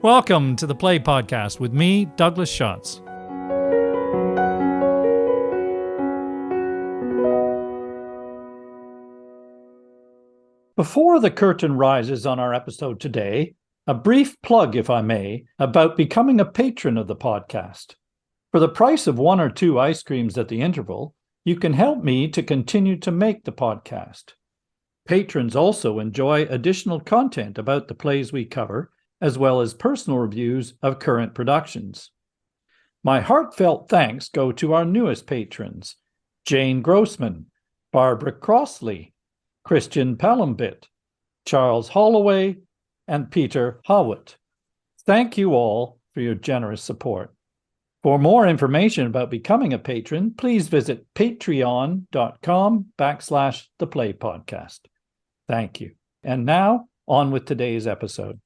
Welcome to the Play Podcast with me, Douglas Schatz. Before the curtain rises on our episode today, a brief plug, if I may, about becoming a patron of the podcast. For the price of 1 or 2 ice creams at the interval, you can help me to continue to make the podcast. Patrons also enjoy additional content about the plays we cover, as well as personal reviews of current productions. My heartfelt thanks go to our newest patrons, Jane Grossman, Barbara Crossley, Christian Palambit, Charles Holloway, and Peter Howitt. Thank you all for your generous support. For more information about becoming a patron, please visit patreon.com/theplaypodcast. Thank you. And now, on with today's episode.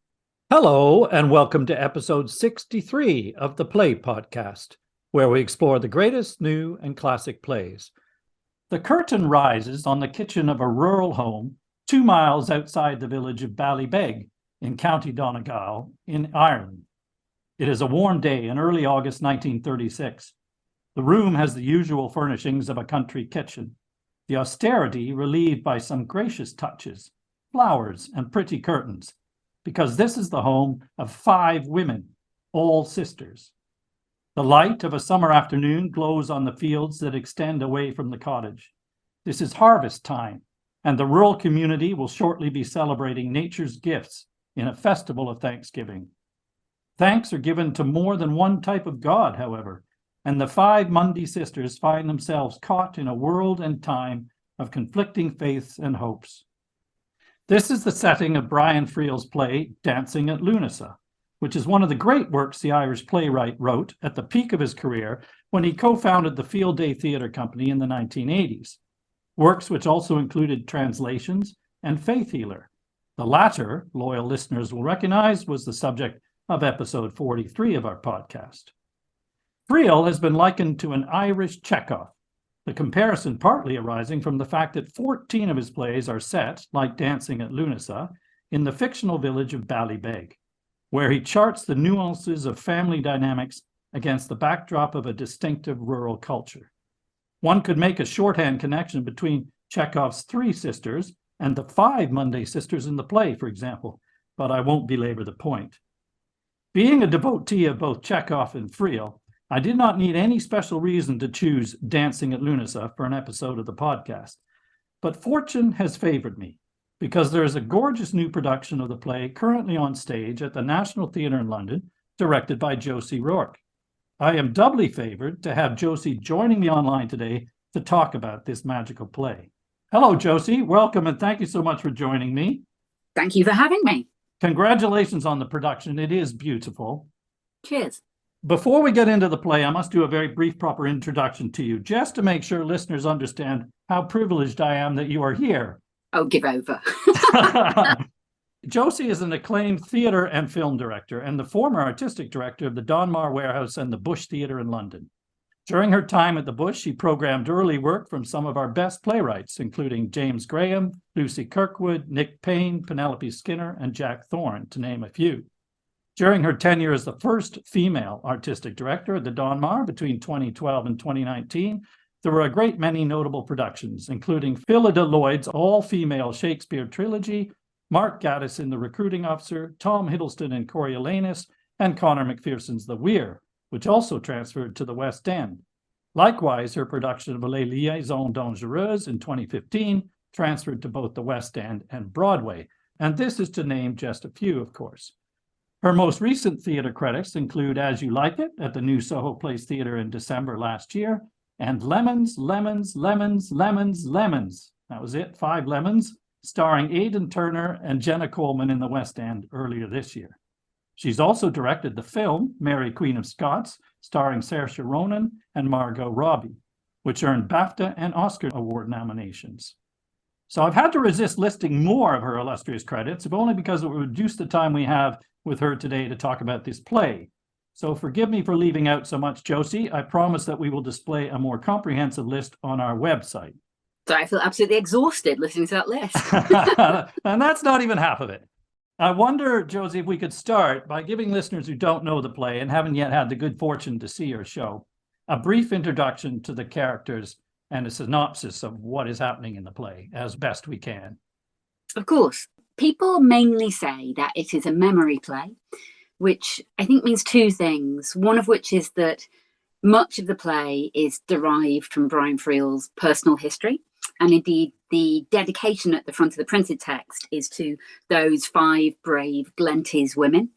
Hello, and welcome to episode 63 of the Play Podcast, where we explore the greatest new and classic plays. The curtain rises on the kitchen of a rural home 2 miles outside the village of Ballybeg in County Donegal in Ireland. It is a warm day in early August 1936. The room has the usual furnishings of a country kitchen, the austerity relieved by some gracious touches, flowers, and pretty curtains, because this is the home of 5 women, all sisters. The light of a summer afternoon glows on the fields that extend away from the cottage. This is harvest time, and the rural community will shortly be celebrating nature's gifts in a festival of Thanksgiving. Thanks are given to more than one type of God, however, and the 5 Mundy sisters find themselves caught in a world and time of conflicting faiths and hopes. This is the setting of Brian Friel's play, Dancing at Lughnasa, which is one of the great works the Irish playwright wrote at the peak of his career when he co-founded the Field Day Theatre Company in the 1980s. Works which also included translations and Faith Healer. The latter, loyal listeners will recognize, was the subject of episode 43 of our podcast. Friel has been likened to an Irish Chekhov, the comparison partly arising from the fact that 14 of his plays are set, like Dancing at Lughnasa, in the fictional village of Ballybeg, where he charts the nuances of family dynamics against the backdrop of a distinctive rural culture. One could make a shorthand connection between Chekhov's 3 sisters and the 5 Mundy sisters in the play, for example, but I won't belabor the point. Being a devotee of both Chekhov and Friel, I did not need any special reason to choose Dancing at Lughnasa for an episode of the podcast. But fortune has favored me, because there is a gorgeous new production of the play currently on stage at the National Theatre in London, directed by Josie Rourke. I am doubly favored to have Josie joining me online today to talk about this magical play. Hello, Josie. Welcome, and thank you so much for joining me. Thank you for having me. Congratulations on the production. It is beautiful. Cheers. Before we get into the play, I must do a very brief, proper introduction to you, just to make sure listeners understand how privileged I am that you are here. Oh, give over. Josie is an acclaimed theatre and film director and the former artistic director of the Donmar Warehouse and the Bush Theatre in London. During her time at the Bush, she programmed early work from some of our best playwrights, including James Graham, Lucy Kirkwood, Nick Payne, Penelope Skinner, and Jack Thorne, to name a few. During her tenure as the first female artistic director at the Donmar between 2012 and 2019, there were a great many notable productions, including Phyllida Lloyd's all-female Shakespeare trilogy, Mark Gaddis in The Recruiting Officer, Tom Hiddleston in Coriolanus, and Conor McPherson's The Weir, which also transferred to the West End. Likewise, her production of Les Liaisons Dangereuses in 2015 transferred to both the West End and Broadway, and this is to name just a few, of course. Her most recent theatre credits include As You Like It at the New Soho Place Theatre in December last year, and Lemons, Lemons, Lemons, Lemons, Lemons. That was it, 5 lemons, starring Aidan Turner and Jenna Coleman in the West End earlier this year. She's also directed the film Mary, Queen of Scots, starring Saoirse Ronan and Margot Robbie, which earned BAFTA and Oscar Award nominations. So I've had to resist listing more of her illustrious credits, if only because it would reduce the time we have with her today to talk about this play. So forgive me for leaving out so much, Josie. I promise that we will display a more comprehensive list on our website. So I feel absolutely exhausted listening to that list. And that's not even half of it. I wonder, Josie, if we could start by giving listeners who don't know the play and haven't yet had the good fortune to see your show a brief introduction to the characters and a synopsis of what is happening in the play as best we can. Of course. People mainly say that it is a memory play, which I think means two things. One of which is that much of the play is derived from Brian Friel's personal history. And indeed, the dedication at the front of the printed text is to those 5 brave Glenties women,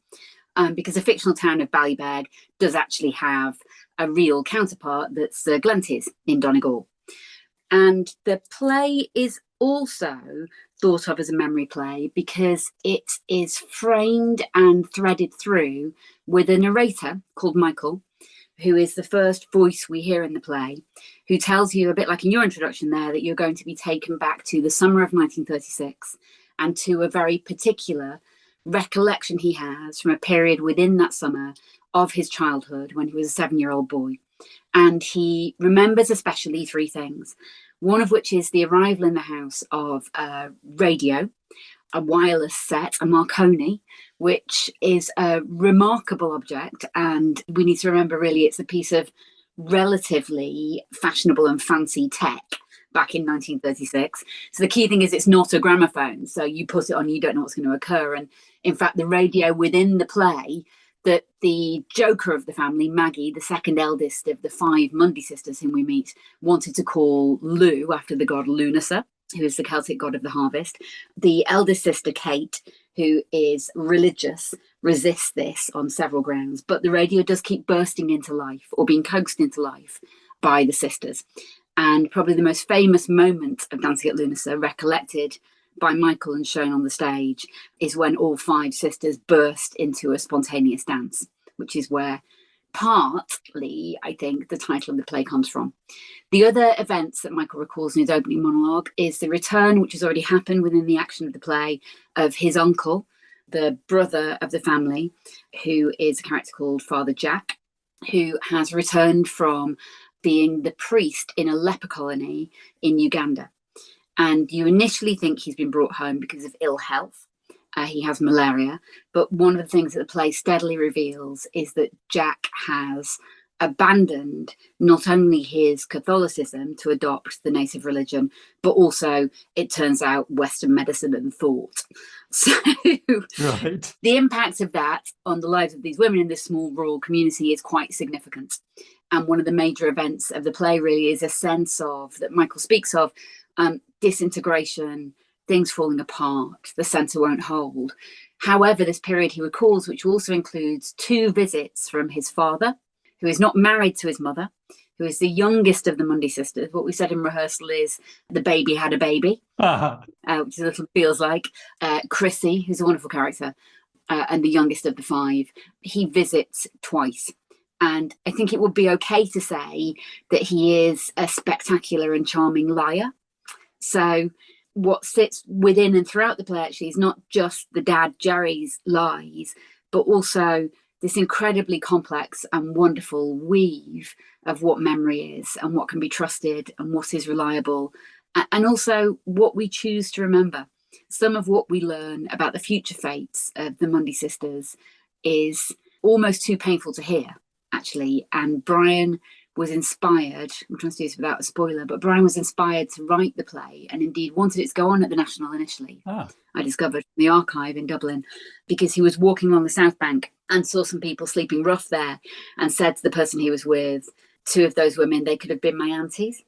because the fictional town of Ballybeg does actually have a real counterpart that's Glenties in Donegal. And the play is also thought of as a memory play because it is framed and threaded through with a narrator called Michael, who is the first voice we hear in the play, who tells you, a bit like in your introduction there, that you're going to be taken back to the summer of 1936 and to a very particular recollection he has from a period within that summer of his childhood when he was a 7-year-old boy. And he remembers especially 3 things, one of which is the arrival in the house of a radio, a wireless set, a Marconi, which is a remarkable object. And we need to remember, really, it's a piece of relatively fashionable and fancy tech back in 1936. So the key thing is it's not a gramophone. So you put it on, you don't know what's going to occur. And in fact, the radio within the play that the joker of the family, Maggie, the second eldest of the 5 Mundy sisters whom we meet, wanted to call Lugh after the god Lughnasa, who is the Celtic god of the harvest. The eldest sister, Kate, who is religious, resists this on several grounds, but the radio does keep bursting into life or being coaxed into life by the sisters. And probably the most famous moment of Dancing at Lughnasa, recollected by Michael and shown on the stage, is when all 5 sisters burst into a spontaneous dance, which is where partly, I think, the title of the play comes from. The other events that Michael recalls in his opening monologue is the return, which has already happened within the action of the play, of his uncle, the brother of the family, who is a character called Father Jack, who has returned from being the priest in a leper colony in Uganda. And you initially think he's been brought home because of ill health. He has malaria. But one of the things that the play steadily reveals is that Jack has abandoned not only his Catholicism to adopt the native religion, but also, it turns out, Western medicine and thought. So right. The impact of that on the lives of these women in this small rural community is quite significant. And one of the major events of the play really is a sense of, that Michael speaks of, disintegration, things falling apart, the centre won't hold. However, this period he recalls, which also includes 2 visits from his father, who is not married to his mother, who is the youngest of the Mundy sisters. What we said in rehearsal is the baby had a baby, which a little feels like. Chrissy, who's a wonderful character, and the youngest of the 5, he visits twice. And I think it would be okay to say that he is a spectacular and charming liar. So what sits within and throughout the play actually is not just the dad Jerry's lies, but also this incredibly complex and wonderful weave of what memory is and what can be trusted and what is reliable, and also what we choose to remember. Some of what we learn about the future fates of the Mundy sisters is almost too painful to hear, actually. And Brian was inspired, I'm trying to do this without a spoiler, but Brian was inspired to write the play and indeed wanted it to go on at the National initially. I discovered the archive in Dublin, because he was walking along the South Bank and saw some people sleeping rough there and said to the person he was with, 2 of those women, they could have been my aunties.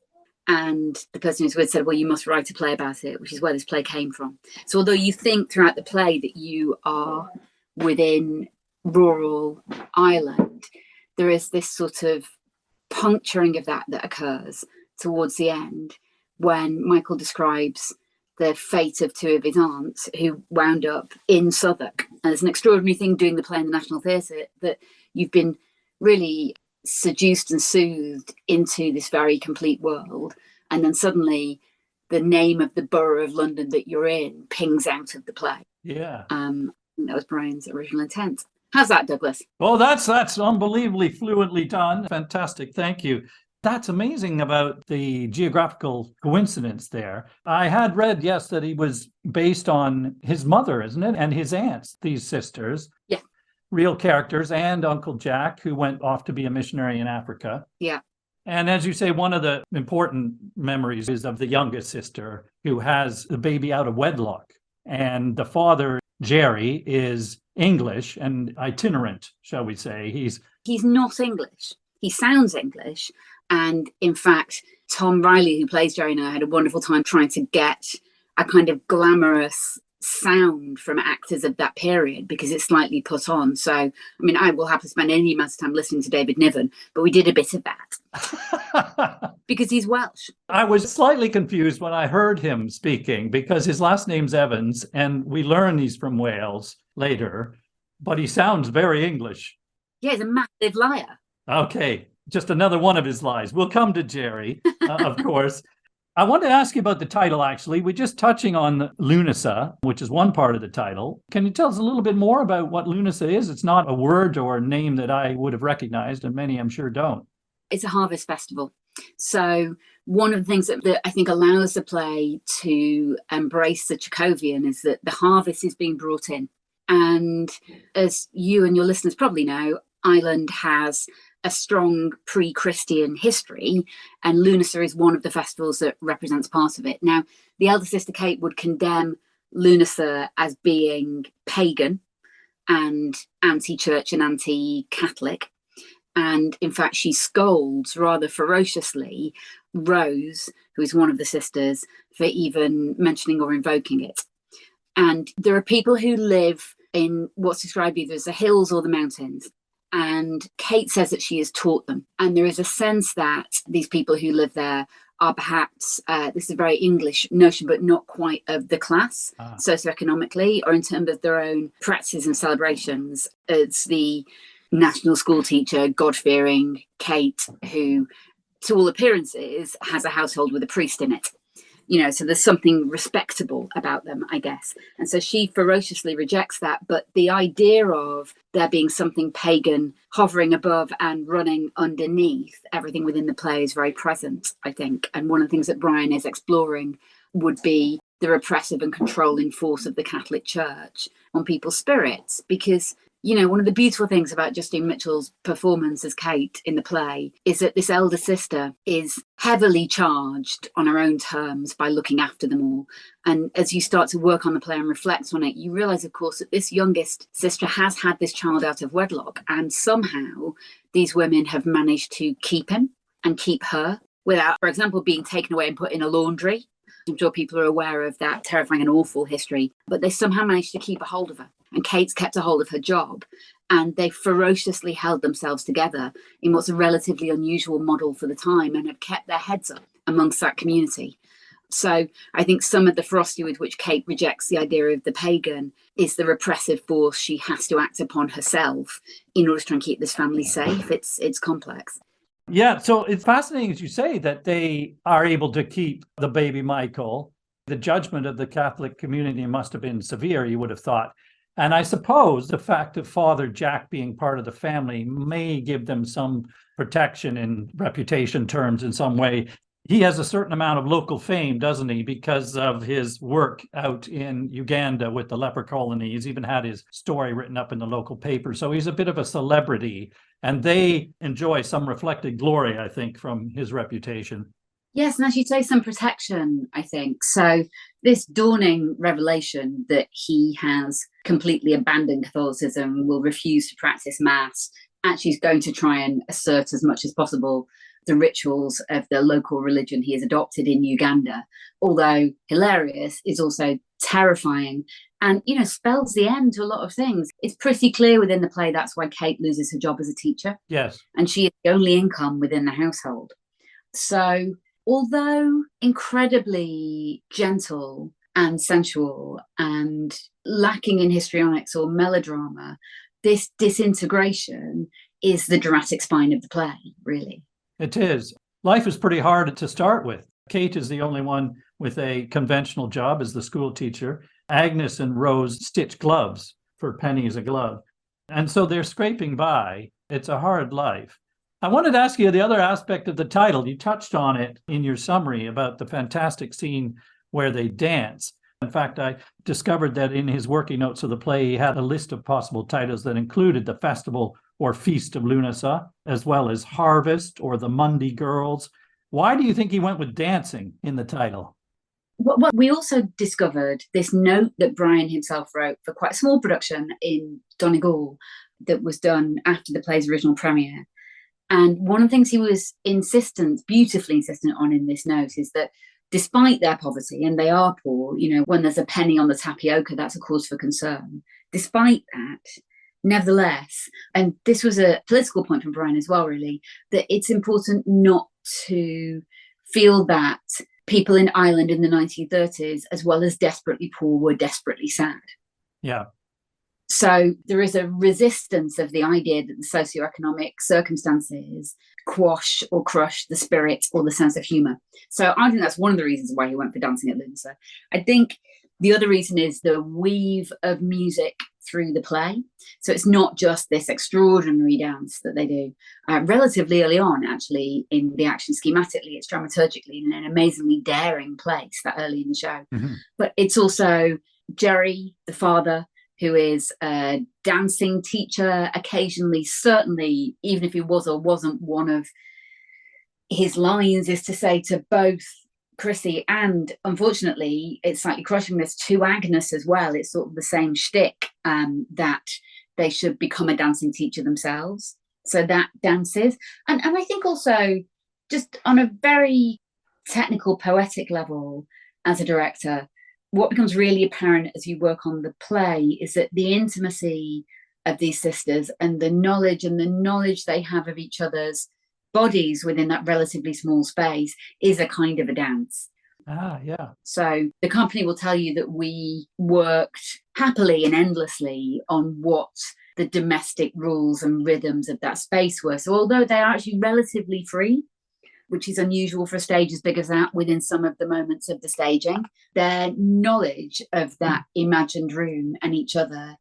And the person he was with said, well, you must write a play about it, which is where this play came from. So although you think throughout the play that you are within rural Ireland, there is this sort of puncturing of that occurs towards the end when Michael describes the fate of 2 of his aunts who wound up in Southwark. And it's an extraordinary thing doing the play in the National Theatre, that you've been really seduced and soothed into this very complete world, and then suddenly the name of the borough of London that you're in pings out of the play. Yeah. That was Brian's original intent. How's that, Douglas? Well, that's unbelievably fluently done. Fantastic. Thank you. That's amazing about the geographical coincidence there. I had read, yes, that he was based on his mother, isn't it? And his aunts, these sisters. Yeah. Real characters, and Uncle Jack, who went off to be a missionary in Africa. Yeah. And as you say, one of the important memories is of the youngest sister who has the baby out of wedlock. And the father, Jerry, is English and itinerant, shall we say. He's not English. He sounds English. And in fact, Tom Riley, who plays Jerry, and I had a wonderful time trying to get a kind of glamorous sound from actors of that period, because it's slightly put on. So, I mean, I will have to spend any amount of time listening to David Niven, but we did a bit of that because he's Welsh. I was slightly confused when I heard him speaking because his last name's Evans, and we learn he's from Wales later, but he sounds very English. Yeah, he's a massive liar. Okay, just another one of his lies. We'll come to Jerry, of course. I want to ask you about the title, actually. We're just touching on Lughnasa, which is one part of the title. Can you tell us a little bit more about what Lughnasa is? It's not a word or a name that I would have recognized, and many I'm sure don't. It's a harvest festival. So one of the things that I think allows the play to embrace the Chekhovian is that the harvest is being brought in. And as you and your listeners probably know, Ireland has a strong pre-Christian history, and Lughnasa is one of the festivals that represents part of it. Now, the elder sister Kate would condemn Lughnasa as being pagan and anti-church and anti-Catholic. And in fact, she scolds rather ferociously Rose, who is one of the sisters, for even mentioning or invoking it. And there are people who live in what's described either as the hills or the mountains. And Kate says that she has taught them. And there is a sense that these people who live there are perhaps, this is a very English notion, but not quite of the class socioeconomically or in terms of their own practices and celebrations. It's the national school teacher, God-fearing Kate, who, to all appearances, has a household with a priest in it. You know, so there's something respectable about them, I guess. And so she ferociously rejects that. But the idea of there being something pagan hovering above and running underneath everything within the play is very present, I think. And one of the things that Brian is exploring would be the repressive and controlling force of the Catholic Church on people's spirits. Because, you know, one of the beautiful things about Justine Mitchell's performance as Kate in the play is that this elder sister is heavily charged on her own terms by looking after them all. And as you start to work on the play and reflect on it, you realise, of course, that this youngest sister has had this child out of wedlock. And somehow these women have managed to keep him and keep her without, for example, being taken away and put in a laundry. I'm sure people are aware of that terrifying and awful history, but they somehow managed to keep a hold of her. And Kate's kept a hold of her job, and they ferociously held themselves together in what's a relatively unusual model for the time and have kept their heads up amongst that community. So I think some of the ferocity with which Kate rejects the idea of the pagan is the repressive force she has to act upon herself in order to try and keep this family safe. It's complex. Yeah, so it's fascinating, as you say, that they are able to keep the baby Michael. The judgment of the Catholic community must have been severe, you would have thought. And I suppose the fact of Father Jack being part of the family may give them some protection in reputation terms in some way. He has a certain amount of local fame, doesn't he, because of his work out in Uganda with the leper colony. He's even had his story written up in the local paper. So he's a bit of a celebrity, and they enjoy some reflected glory, I think, from his reputation. Yes, and as you say, some protection, I think. So this dawning revelation that he has completely abandoned Catholicism, will refuse to practice Mass, actually is going to try and assert as much as possible the rituals of the local religion he has adopted in Uganda, although hilarious, is also terrifying and, you know, spells the end to a lot of things. It's pretty clear within the play that's why Kate loses her job as a teacher. Yes. And she is the only income within the household. So although incredibly gentle and sensual and lacking in histrionics or melodrama, this disintegration is the dramatic spine of the play, really. It is. Life is pretty hard to start with. Kate is the only one with a conventional job as the school teacher. Agnes and Rose stitch gloves for pennies a glove. And so they're scraping by. It's a hard life. I wanted to ask you the other aspect of the title. You touched on it in your summary about the fantastic scene where they dance. In fact, I discovered that in his working notes of the play, he had a list of possible titles that included the Festival or Feast of Lughnasa, as well as Harvest or the Mundy Girls. Why do you think he went with dancing in the title? Well, we also discovered this note that Brian himself wrote for quite a small production in Donegal that was done after the play's original premiere. And one of the things he was beautifully insistent on in this note is that despite their poverty, and they are poor, when there's a penny on the tapioca, that's a cause for concern. Despite that, nevertheless, and this was a political point from Brian as well, really, that it's important not to feel that people in Ireland in the 1930s, as well as desperately poor, were desperately sad. Yeah. So there is a resistance of the idea that the socioeconomic circumstances quash or crush the spirit or the sense of humour. So I think that's one of the reasons why he went for dancing at Lughnasa. I think the other reason is the weave of music through the play. So it's not just this extraordinary dance that they do relatively early on, actually, in the action schematically, it's dramaturgically in an amazingly daring place that early in the show. Mm-hmm. But it's also Jerry, the father, who is a dancing teacher, occasionally, certainly, even if he was or wasn't, one of his lines is to say to both Chrissy and, unfortunately, it's slightly crushing this, to Agnes as well. It's sort of the same shtick, that they should become a dancing teacher themselves. So that dances. And I think also, just on a very technical, poetic level, as a director, what becomes really apparent as you work on the play is that the intimacy of these sisters and the knowledge they have of each other's bodies within that relatively small space is a kind of a dance. Yeah. So the company will tell you that we worked happily and endlessly on what the domestic rules and rhythms of that space were. So although they are actually relatively free, which is unusual for a stage as big as that within some of the moments of the staging, their knowledge of that imagined room and each other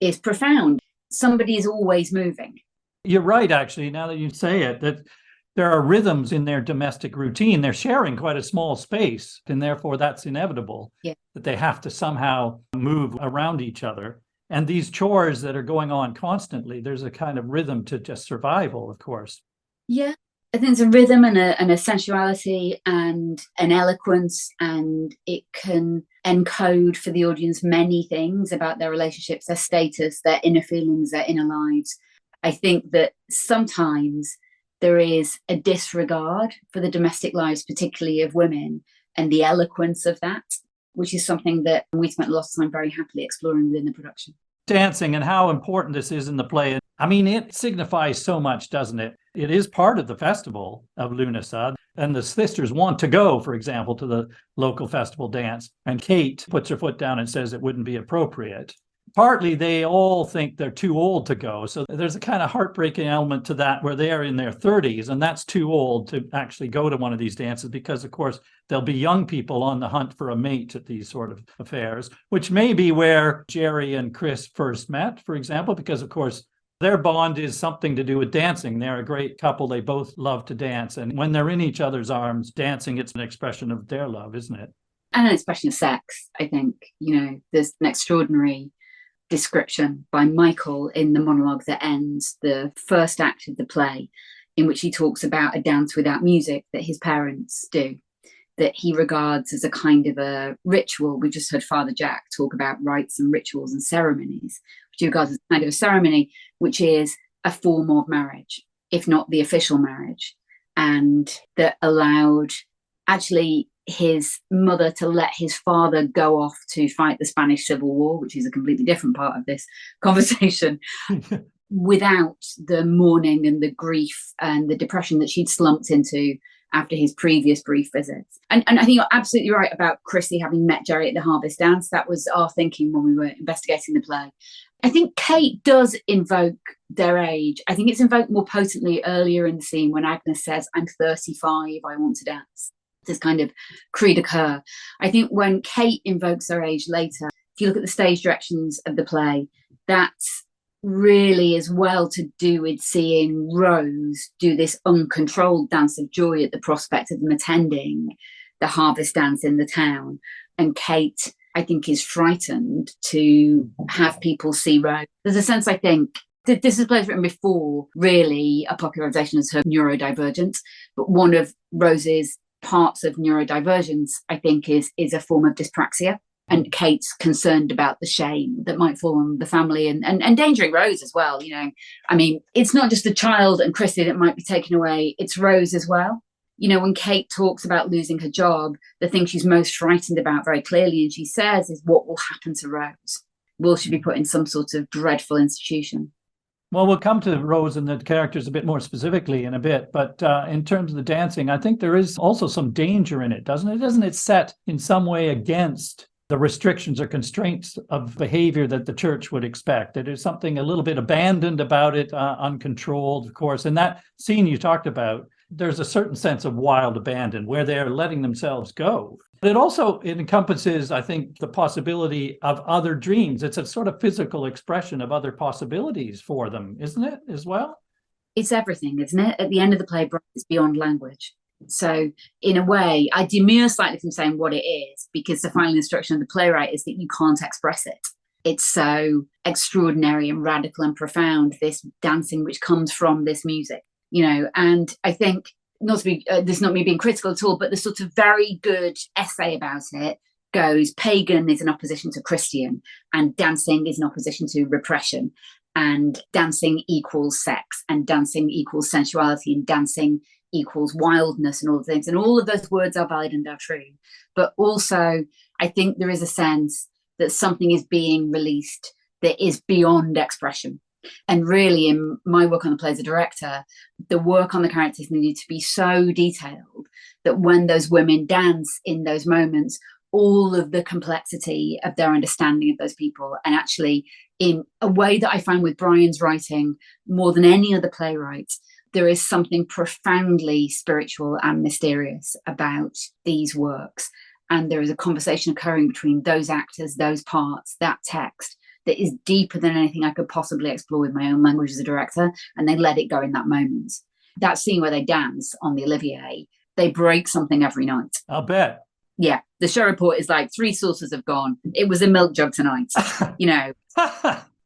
is profound. Somebody is always moving. You're right, actually, now that you say it, that there are rhythms in their domestic routine. They're sharing quite a small space, and therefore that's inevitable, that they have to somehow move around each other. And these chores that are going on constantly, there's a kind of rhythm to just survival, of course. Yeah. I think there's a rhythm and a sensuality and an eloquence, and it can encode for the audience many things about their relationships, their status, their inner feelings, their inner lives. I think that sometimes there is a disregard for the domestic lives, particularly of women, and the eloquence of that, which is something that we spent a lot of time very happily exploring within the production. Dancing and how important this is in the play. I mean, it signifies so much, doesn't it? It is part of the festival of Lughnasa, and the sisters want to go, for example, to the local festival dance. And Kate puts her foot down and says it wouldn't be appropriate. Partly, they all think they're too old to go. So there's a kind of heartbreaking element to that where they are in their 30s, and that's too old to actually go to one of these dances because, of course, there'll be young people on the hunt for a mate at these sort of affairs, which may be where Jerry and Chris first met, for example, because, of course, their bond is something to do with dancing. They're a great couple. They both love to dance. And when they're in each other's arms dancing, it's an expression of their love, isn't it? And an expression of sex, I think. There's an extraordinary description by Michael in the monologue that ends the first act of the play, in which he talks about a dance without music that his parents do, that he regards as a kind of a ritual. We just heard Father Jack talk about rites and rituals and ceremonies, which he regards as kind of a ceremony, which is a form of marriage, if not the official marriage, and that allowed actually his mother to let his father go off to fight the Spanish Civil War, which is a completely different part of this conversation, without the mourning and the grief and the depression that she'd slumped into after his previous brief visits. And I think you're absolutely right about Chrissy having met Jerry at the Harvest Dance. That was our thinking when we were investigating the play. I think Kate does invoke their age. I think it's invoked more potently earlier in the scene when Agnes says, "I'm 35, I want to dance." This kind of cri de coeur. I think when Kate invokes her age later, if you look at the stage directions of the play, that's really is well to do with seeing Rose do this uncontrolled dance of joy at the prospect of them attending the harvest dance in the town. And Kate, I think, is frightened to have people see Rose. There's a sense, I think, that this is a play written before really a popularization as her neurodivergence, but one of Rose's parts of neurodivergence, I think, is a form of dyspraxia. And Kate's concerned about the shame that might fall on the family and endangering Rose as well. You know, I mean, it's not just the child and Chrissy that might be taken away, it's Rose as well. You know, when Kate talks about losing her job, the thing she's most frightened about very clearly, and she says, is what will happen to Rose? Will she be put in some sort of dreadful institution? Well, we'll come to Rose and the characters a bit more specifically in a bit, but in terms of the dancing, I think there is also some danger in it, doesn't it? Doesn't it set in some way against the restrictions or constraints of behavior that the church would expect? There's something a little bit abandoned about it, uncontrolled, of course. In that scene you talked about, there's a certain sense of wild abandon where they're letting themselves go. But it encompasses, I think, the possibility of other dreams. It's a sort of physical expression of other possibilities for them, isn't it, as well? It's everything, isn't it? At the end of the play, it's beyond language. So in a way, I demur slightly from saying what it is, because the final instruction of the playwright is that you can't express it. It's so extraordinary and radical and profound, this dancing which comes from this music, you know. And I think, not to be, this is not me being critical at all, but the sort of very good essay about it goes, pagan is in opposition to Christian, and dancing is in opposition to repression, and dancing equals sex, and dancing equals sensuality, and dancing equals wildness, and all the things. And all of those words are valid and are true. But also, I think there is a sense that something is being released that is beyond expression. And really, in my work on the play as a director, the work on the characters needed to be so detailed that when those women dance in those moments, all of the complexity of their understanding of those people, and actually in a way that I find with Brian's writing more than any other playwright, there is something profoundly spiritual and mysterious about these works. And there is a conversation occurring between those actors, those parts, that text, that is deeper than anything I could possibly explore with my own language as a director. And they let it go in that moment. That scene where they dance on the Olivier, they break something every night. I'll bet. Yeah. The show report is like 3 saucers have gone. It was a milk jug tonight, you know.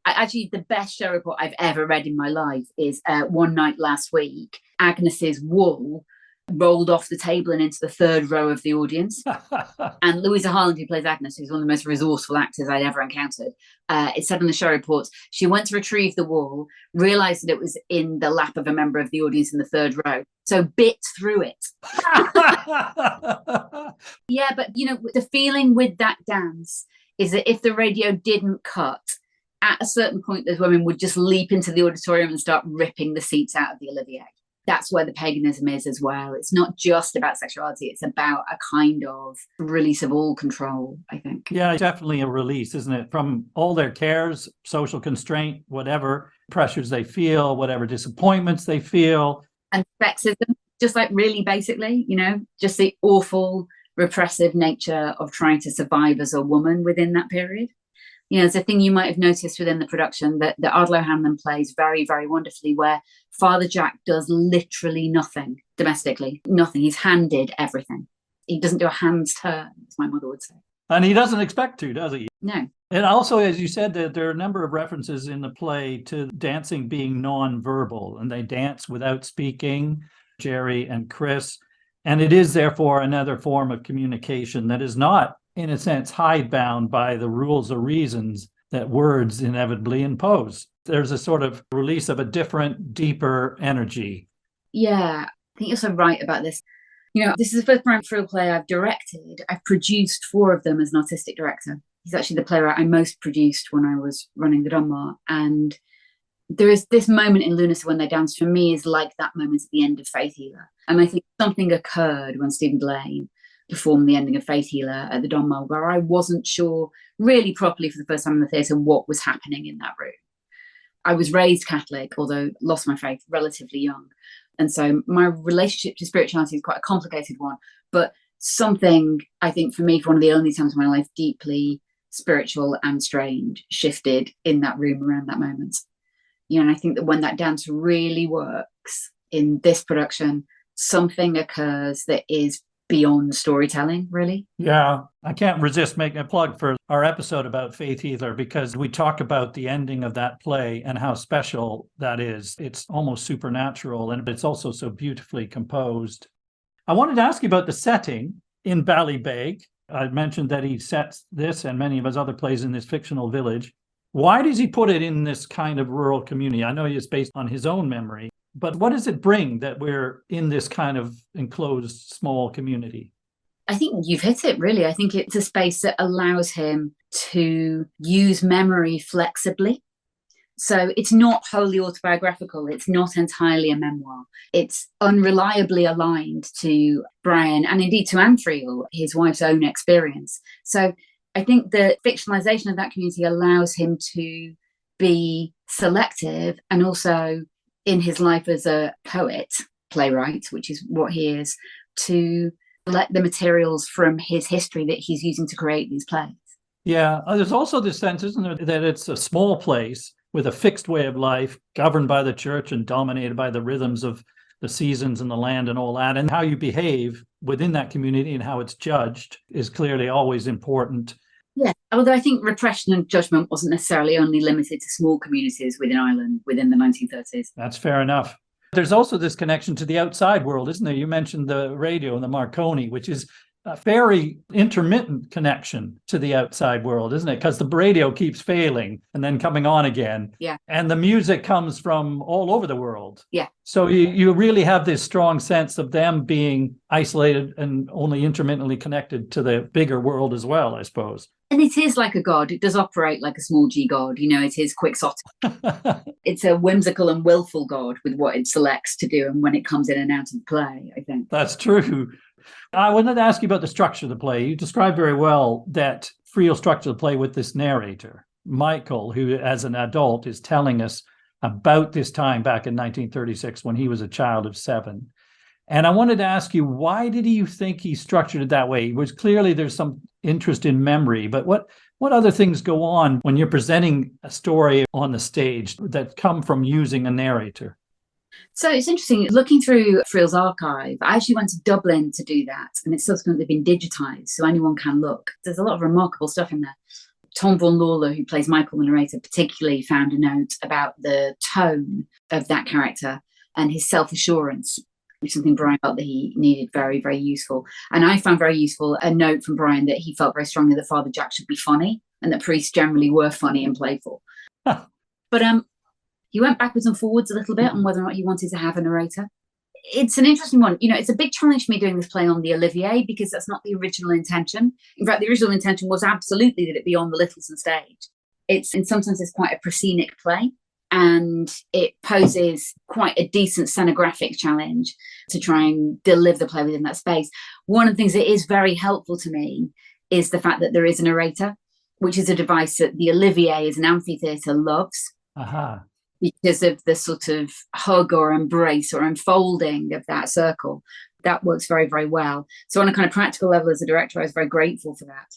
Actually, the best show report I've ever read in my life is one night last week, Agnes's wool rolled off the table and into the 3rd row of the audience. And Louisa Harland, who plays Agnes, who's one of the most resourceful actors I'd ever encountered, it said in the show reports, she went to retrieve the wool, realised that it was in the lap of a member of the audience in the 3rd row, so bit through it. Yeah, but, you know, the feeling with that dance is that if the radio didn't cut, at a certain point, those women would just leap into the auditorium and start ripping the seats out of the Olivier. That's where the paganism is as well. It's not just about sexuality. It's about a kind of release of all control, I think. Yeah, definitely a release, isn't it? From all their cares, social constraint, whatever pressures they feel, whatever disappointments they feel. And sexism, just like really basically, you know, just the awful repressive nature of trying to survive as a woman within that period. You know, there's a thing you might have noticed within the production that Ardlo Hanlon plays very, very wonderfully, where Father Jack does literally nothing domestically, nothing. He's handed everything. He doesn't do a hand's turn, as my mother would say. And he doesn't expect to, does he? No. And also, as you said, that there are a number of references in the play to dancing being non-verbal, and they dance without speaking, Jerry and Chris. And it is therefore another form of communication that is not, in a sense, hidebound by the rules or reasons that words inevitably impose. There's a sort of release of a different, deeper energy. Yeah, I think you're so right about this. You know, this is the first Brian Friel play I've directed. I've produced 4 of them as an artistic director. He's actually the playwright I most produced when I was running the Donmar. And there is this moment in Lughnasa when they dance, for me, is like that moment at the end of Faith Healer. And I think something occurred when Stephen Delane performed the ending of Faith Healer at the Donmar, where I wasn't sure really properly for the first time in the theatre what was happening in that room. I was raised Catholic, although lost my faith relatively young. And so my relationship to spirituality is quite a complicated one. But something, I think, for me, for one of the only times in my life, deeply spiritual and strange, shifted in that room around that moment. And I think that when that dance really works in this production, something occurs that is beyond storytelling, really. Yeah, I can't resist making a plug for our episode about Faith Healer, because we talk about the ending of that play and how special that is. It's almost supernatural, and it's also so beautifully composed. I wanted to ask you about the setting in Ballybeg. I mentioned that he sets this and many of his other plays in this fictional village. Why does he put it in this kind of rural community? I know it's based on his own memory, but what does it bring that we're in this kind of enclosed small community? I think you've hit it, really. I think it's a space that allows him to use memory flexibly. So it's not wholly autobiographical. It's not entirely a memoir. It's unreliably aligned to Brian and indeed to Anne Friel, his wife's own experience. So I think the fictionalization of that community allows him to be selective, and also in his life as a poet, playwright, which is what he is, to let the materials from his history that he's using to create these plays. Yeah, there's also this sense, isn't there, that it's a small place with a fixed way of life, governed by the church and dominated by the rhythms of the seasons and the land and all that. And how you behave within that community and how it's judged is clearly always important. Yeah, although I think repression and judgment wasn't necessarily only limited to small communities within Ireland within the 1930s. That's fair enough. There's also this connection to the outside world, isn't there? You mentioned the radio and the Marconi, which is a very intermittent connection to the outside world, isn't it? Because the radio keeps failing and then coming on again. Yeah. And the music comes from all over the world. Yeah. So you really have this strong sense of them being isolated and only intermittently connected to the bigger world as well, I suppose. And it is like a god. It does operate like a small g god. It is quixotic. It's a whimsical and willful god with what it selects to do and when it comes in and out of the play, I think. That's true. I wanted to ask you about the structure of the play. You described very well that Friel structured the play with this narrator, Michael, who as an adult is telling us about this time back in 1936 when he was a child of 7. And I wanted to ask you, why did you think he structured it that way? It was clearly there's some interest in memory, but what other things go on when you're presenting a story on the stage that come from using a narrator? So it's interesting, looking through Friel's archive, I actually went to Dublin to do that, and it's subsequently been digitized, so anyone can look. There's a lot of remarkable stuff in there. Tom Vaughan Lawler, who plays Michael, the narrator, particularly found a note about the tone of that character and his self-assurance, which is something Brian felt that he needed, very, very useful. And I found very useful a note from Brian that he felt very strongly that Father Jack should be funny and that priests generally were funny and playful. But he went backwards and forwards a little bit on whether or not he wanted to have a narrator. It's an interesting one. It's a big challenge for me doing this play on the Olivier because that's not the original intention. In fact, the original intention was absolutely that it be on the Littleton stage. In some sense, it's quite a proscenic play, and it poses quite a decent scenographic challenge to try and deliver the play within that space. One of the things that is very helpful to me is the fact that there is a narrator, which is a device that the Olivier as an amphitheatre loves. Uh-huh. Because of the sort of hug or embrace or unfolding of that circle. That works very, very well. So on a kind of practical level as a director, I was very grateful for that.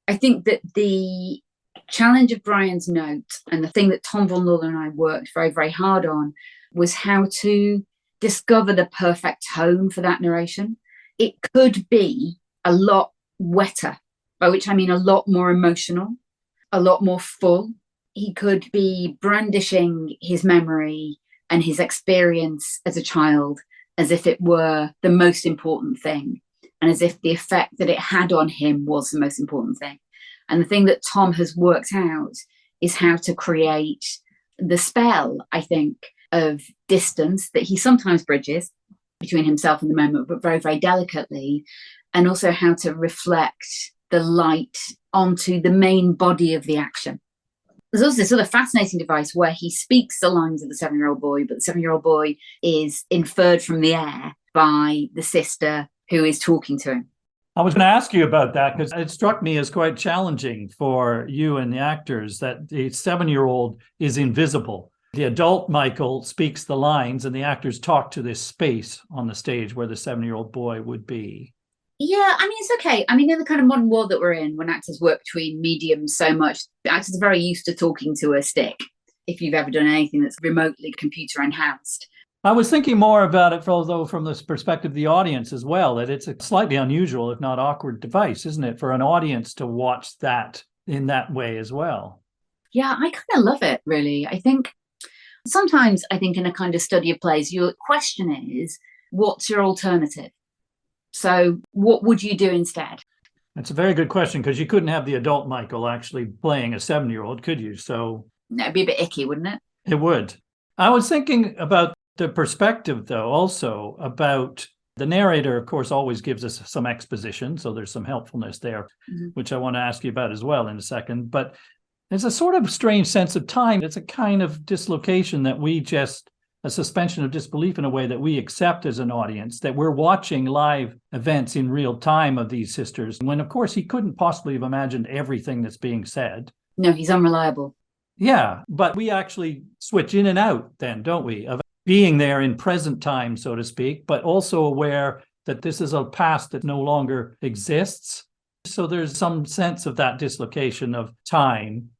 I think that the challenge of Brian's note and the thing that Tom Vaughan Lawler and I worked very, very hard on was how to discover the perfect tone for that narration. It could be a lot wetter, by which I mean a lot more emotional, a lot more full. He could be brandishing his memory and his experience as a child as if it were the most important thing, and as if the effect that it had on him was the most important thing. And the thing that Tom has worked out is how to create the spell, I think, of distance that he sometimes bridges between himself and the moment, but very, very delicately, and also how to reflect the light onto the main body of the action. There's also this other fascinating device where he speaks the lines of the 7-year-old boy, but the 7-year-old boy is inferred from the air by the sister who is talking to him. I was going to ask you about that because it struck me as quite challenging for you and the actors that the 7-year-old is invisible. The adult Michael speaks the lines and the actors talk to this space on the stage where the 7-year-old boy would be. Yeah, I mean, it's okay. I mean, in the kind of modern world that we're in, when actors work between mediums so much, actors are very used to talking to a stick. if you've ever done anything that's remotely computer enhanced. I was thinking more about it, although from the perspective of the audience as well, that it's a slightly unusual, if not awkward device, isn't it, for an audience to watch that in that way as well? Yeah, I kind of love it, really. I think sometimes in a kind of study of plays, your question is, what's your alternative? So what would you do instead? That's a very good question, because you couldn't have the adult Michael actually playing a 7-year-old, could you? So it'd be a bit icky, wouldn't it? It would. I was thinking about the perspective, though, also about the narrator, of course, always gives us some exposition. So there's some helpfulness there, which I want to ask you about as well in a second. But there's a sort of strange sense of time. It's a kind of dislocation that a suspension of disbelief in a way that we accept as an audience, that we're watching live events in real time of these sisters, when, of course, he couldn't possibly have imagined everything that's being said. No, he's unreliable. Yeah, but we actually switch in and out then, don't we, of being there in present time, so to speak, but also aware that this is a past that no longer exists. So there's some sense of that dislocation of time.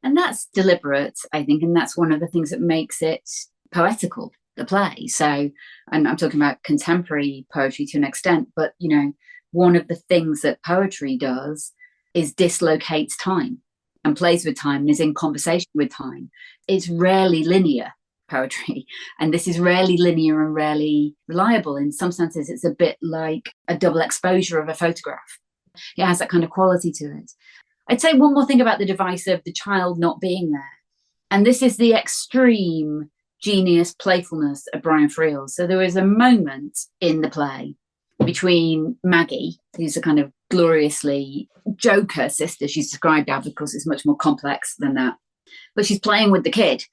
And that's deliberate, I think, and that's one of the things that makes it poetical, the play. So, and I'm talking about contemporary poetry to an extent, but, one of the things that poetry does is dislocates time and plays with time and is in conversation with time. It's rarely linear, poetry, and this is rarely linear and rarely reliable. In some senses, it's a bit like a double exposure of a photograph. It has that kind of quality to it. I'd say one more thing about the device of the child not being there, and this is the extreme genius playfulness of Brian Friel. So there is a moment in the play between Maggie, who's a kind of gloriously joker sister, she's described as, because it's much more complex than that, but she's playing with the kid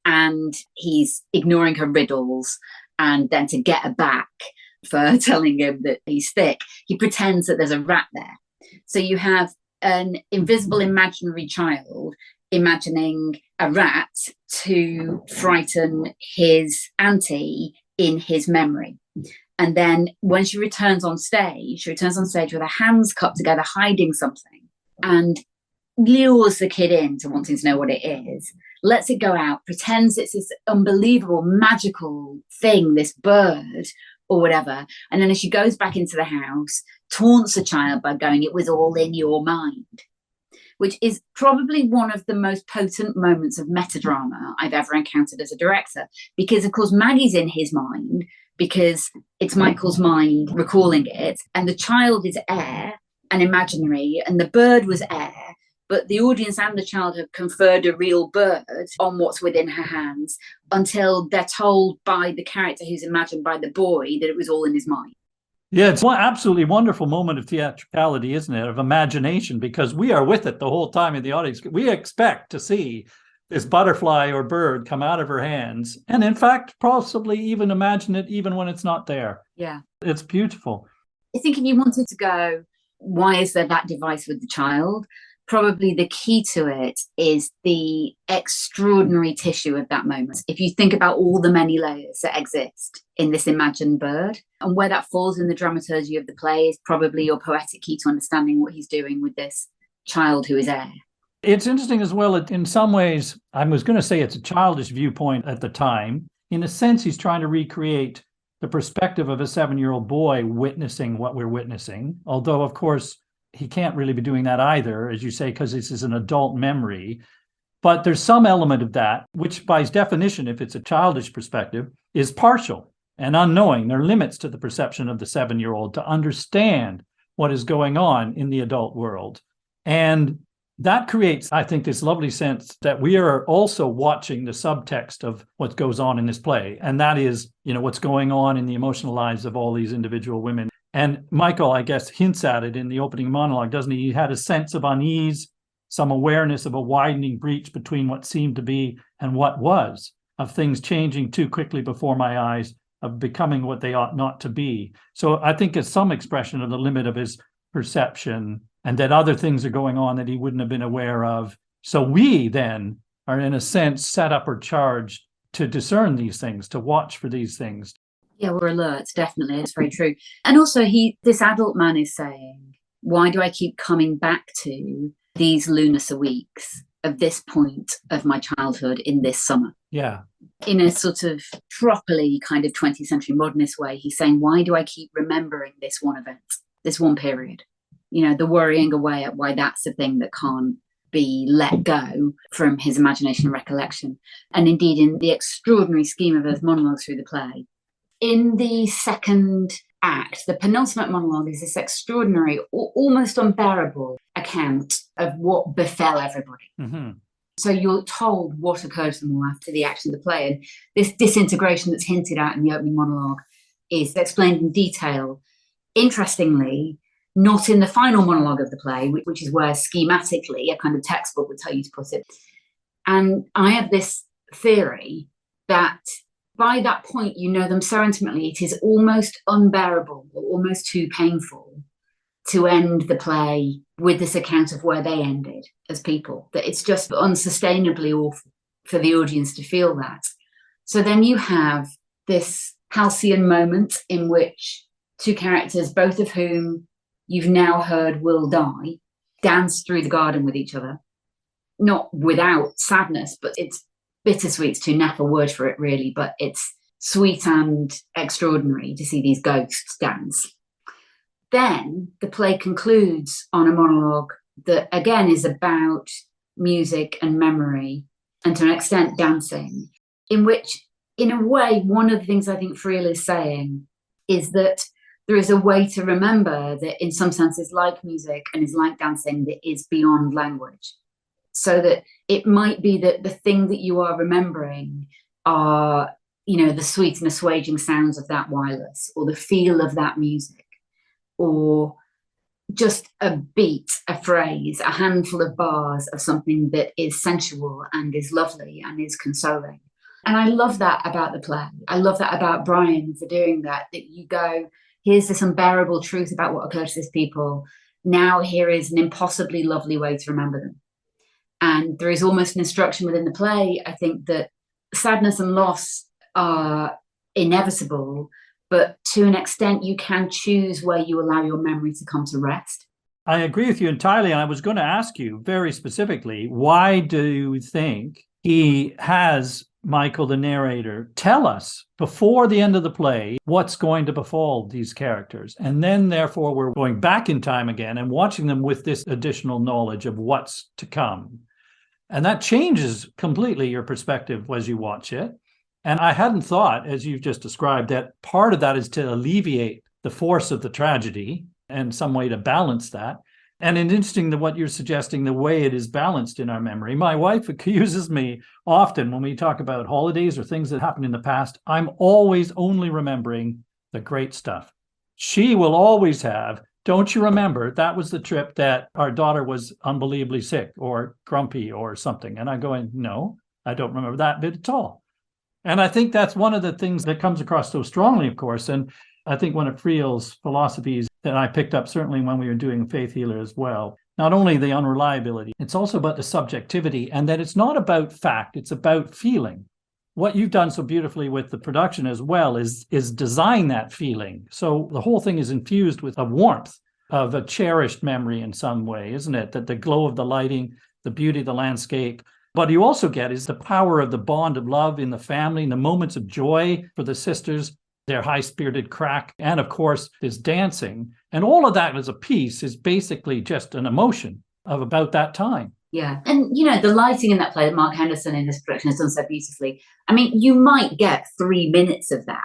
and he's ignoring her riddles, and then to get her back for telling him that he's thick, he pretends that there's a rat there. So you have an invisible imaginary child imagining a rat to frighten his auntie in his memory. And then when she returns on stage with her hands cupped together, hiding something, and lures the kid into wanting to know what it is, lets it go out, pretends it's this unbelievable, magical thing, this bird or whatever. And then as she goes back into the house, taunts the child by going, "It was all in your mind," which is probably one of the most potent moments of metadrama I've ever encountered as a director. Because, of course, Maggie's in his mind, because it's Michael's mind recalling it, and the child is air and imaginary, and the bird was air, but the audience and the child have conferred a real bird on what's within her hands until they're told by the character who's imagined by the boy that it was all in his mind. Yeah, it's one absolutely wonderful moment of theatricality, isn't it, of imagination, because we are with it the whole time in the audience. We expect to see this butterfly or bird come out of her hands, and in fact, possibly even imagine it even when it's not there. Yeah. It's beautiful. I think if you wanted to go, why is there that device with the child? Probably the key to it is the extraordinary tissue of that moment. If you think about all the many layers that exist in this imagined bird, and where that falls in the dramaturgy of the play is probably your poetic key to understanding what he's doing with this child who is air. It's interesting as well, in some ways, I was going to say it's a childish viewpoint at the time. In a sense, he's trying to recreate the perspective of a 7-year-old boy witnessing what we're witnessing. Although, of course, he can't really be doing that either, as you say, because this is an adult memory. But there's some element of that, which by definition, if it's a childish perspective, is partial and unknowing. There are limits to the perception of the 7-year-old to understand what is going on in the adult world. And that creates, I think, this lovely sense that we are also watching the subtext of what goes on in this play. And that is, what's going on in the emotional lives of all these individual women. And Michael, I guess, hints at it in the opening monologue, doesn't he? He had a sense of unease, some awareness of a widening breach between what seemed to be and what was, of things changing too quickly before my eyes, of becoming what they ought not to be. So I think it's some expression of the limit of his perception, and that other things are going on that he wouldn't have been aware of. So we then are, in a sense, set up or charged to discern these things, to watch for these things. Yeah, we're alert, definitely. It's very true. And also, this adult man is saying, why do I keep coming back to these Lughnasa weeks of this point of my childhood in this summer. Yeah. In a sort of properly kind of 20th century modernist way, he's saying, why do I keep remembering this one event, this one period? You know, the worrying away at why that's the thing that can't be let go from his imagination and recollection. And indeed, in the extraordinary scheme of those monologues through the play, in the second act, the penultimate monologue is this extraordinary, almost unbearable account of what befell everybody. Mm-hmm. So you're told what occurred to them all after the action of the play. And this disintegration that's hinted at in the opening monologue is explained in detail. Interestingly, not in the final monologue of the play, which is where schematically a kind of textbook would tell you to put it. And I have this theory that by that point, you know them so intimately, it is almost unbearable or almost too painful to end the play with this account of where they ended as people, that it's just unsustainably awful for the audience to feel that. So then you have this halcyon moment in which two characters, both of whom you've now heard will die, dance through the garden with each other, not without sadness, but it's bittersweet's too naff a word for it really, but it's sweet and extraordinary to see these ghosts dance. Then the play concludes on a monologue that again is about music and memory and to an extent dancing, in which in a way one of the things I think Friel is saying is that there is a way to remember that in some sense is like music and is like dancing that is beyond language. So that it might be that the thing that you are remembering are, you know, the sweet and assuaging sounds of that wireless, or the feel of that music, or just a beat, a phrase, a handful of bars of something that is sensual and is lovely and is consoling. And I love that about the play. I love that about Brian for doing that you go, here's this unbearable truth about what occurred to these people. Now here is an impossibly lovely way to remember them. And there is almost an instruction within the play, I think, that sadness and loss are inevitable, but to an extent you can choose where you allow your memory to come to rest. I agree with you entirely. And I was going to ask you very specifically, why do you think he has Michael, the narrator, tell us before the end of the play what's going to befall these characters? And then, therefore, we're going back in time again and watching them with this additional knowledge of what's to come. And that changes completely your perspective as you watch it. And I hadn't thought, as you've just described, that part of that is to alleviate the force of the tragedy and some way to balance that. And it's interesting that what you're suggesting, the way it is balanced in our memory. My wife accuses me often when we talk about holidays or things that happened in the past, I'm always only remembering the great stuff. She will always have, don't you remember, that was the trip that our daughter was unbelievably sick or grumpy or something. And I'm going, no, I don't remember that bit at all. And I think that's one of the things that comes across so strongly, of course. And I think one of Friel's philosophies that I picked up, certainly when we were doing Faith Healer as well, not only the unreliability, it's also about the subjectivity, and that it's not about fact, it's about feeling. What you've done so beautifully with the production as well is design that feeling. So the whole thing is infused with a warmth of a cherished memory in some way, isn't it? That the glow of the lighting, the beauty of the landscape. What you also get is the power of the bond of love in the family, and the moments of joy for the sisters, their high-spirited crack, and of course, this dancing. And all of that as a piece is basically just an emotion of about that time. Yeah. And, you know, the lighting in that play that Mark Henderson in this production has done so beautifully. I mean, you might get 3 minutes of that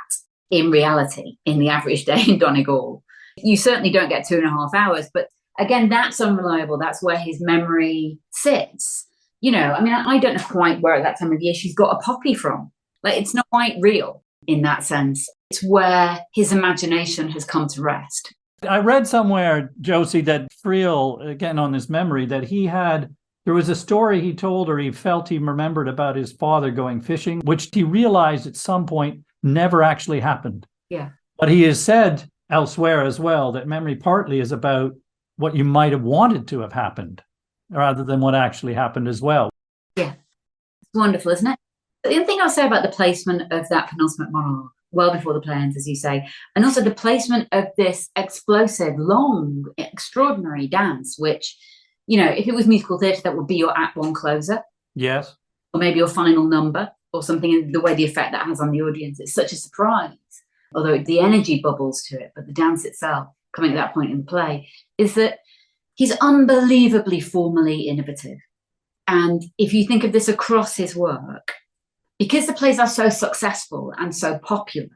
in reality in the average day in Donegal. You certainly don't get 2.5 hours. But again, that's unreliable. That's where his memory sits. You know, I mean, I don't know quite where at that time of year she's got a poppy from. Like, it's not quite real in that sense. It's where his imagination has come to rest. I read somewhere, Josie, that Friel, again on his memory, that there was a story he told, or he felt he remembered, about his father going fishing, which he realized at some point never actually happened. Yeah. But he has said elsewhere as well that memory partly is about what you might have wanted to have happened rather than what actually happened as well. Yeah. It's wonderful, isn't it? The other thing I'll say about the placement of that penultimate monologue, well before the play ends, as you say, and also the placement of this explosive, long, extraordinary dance, which, if it was musical theatre, that would be your act one closer. Yes. Or maybe your final number or something, the way the effect that has on the audience. It's such a surprise, although the energy bubbles to it, but the dance itself, coming at that point in the play, is that he's unbelievably formally innovative. And if you think of this across his work, because the plays are so successful and so popular,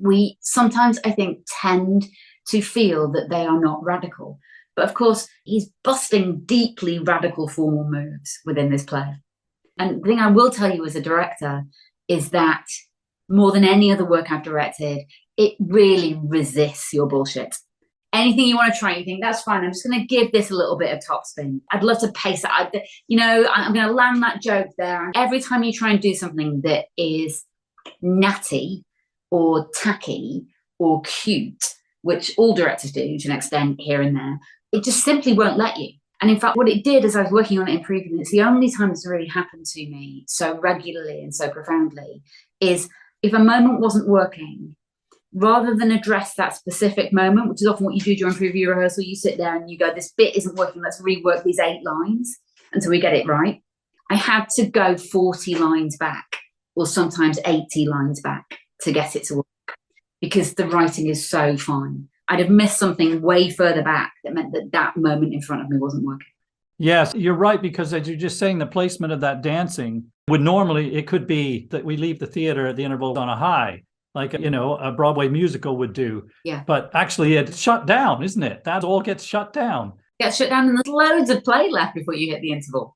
we sometimes, I think, tend to feel that they are not radical. But of course, he's busting deeply radical formal moves within this play. And the thing I will tell you as a director is that more than any other work I've directed, it really resists your bullshit. Anything you want to try, you think, that's fine, I'm just going to give this a little bit of topspin. I'd love to pace it. I'm going to land that joke there. And every time you try and do something that is natty or tacky or cute, which all directors do to an extent here and there, it just simply won't let you. And in fact, what it did as I was working on it, improving it, it's the only time it's really happened to me so regularly and so profoundly, is if a moment wasn't working, rather than address that specific moment, which is often what you do during preview rehearsal, you sit there and you go, this bit isn't working, let's rework these 8 lines until we get it right. I had to go 40 lines back, or sometimes 80 lines back to get it to work, because the writing is so fine. I'd have missed something way further back that meant that that moment in front of me wasn't working. Yes, you're right, because as you're just saying, the placement of that dancing would normally, it could be that we leave the theater at the interval on a high, like, a Broadway musical would do. Yeah. But actually it's shut down, isn't it? That all gets shut down. Gets shut down, and there's loads of play left before you hit the interval.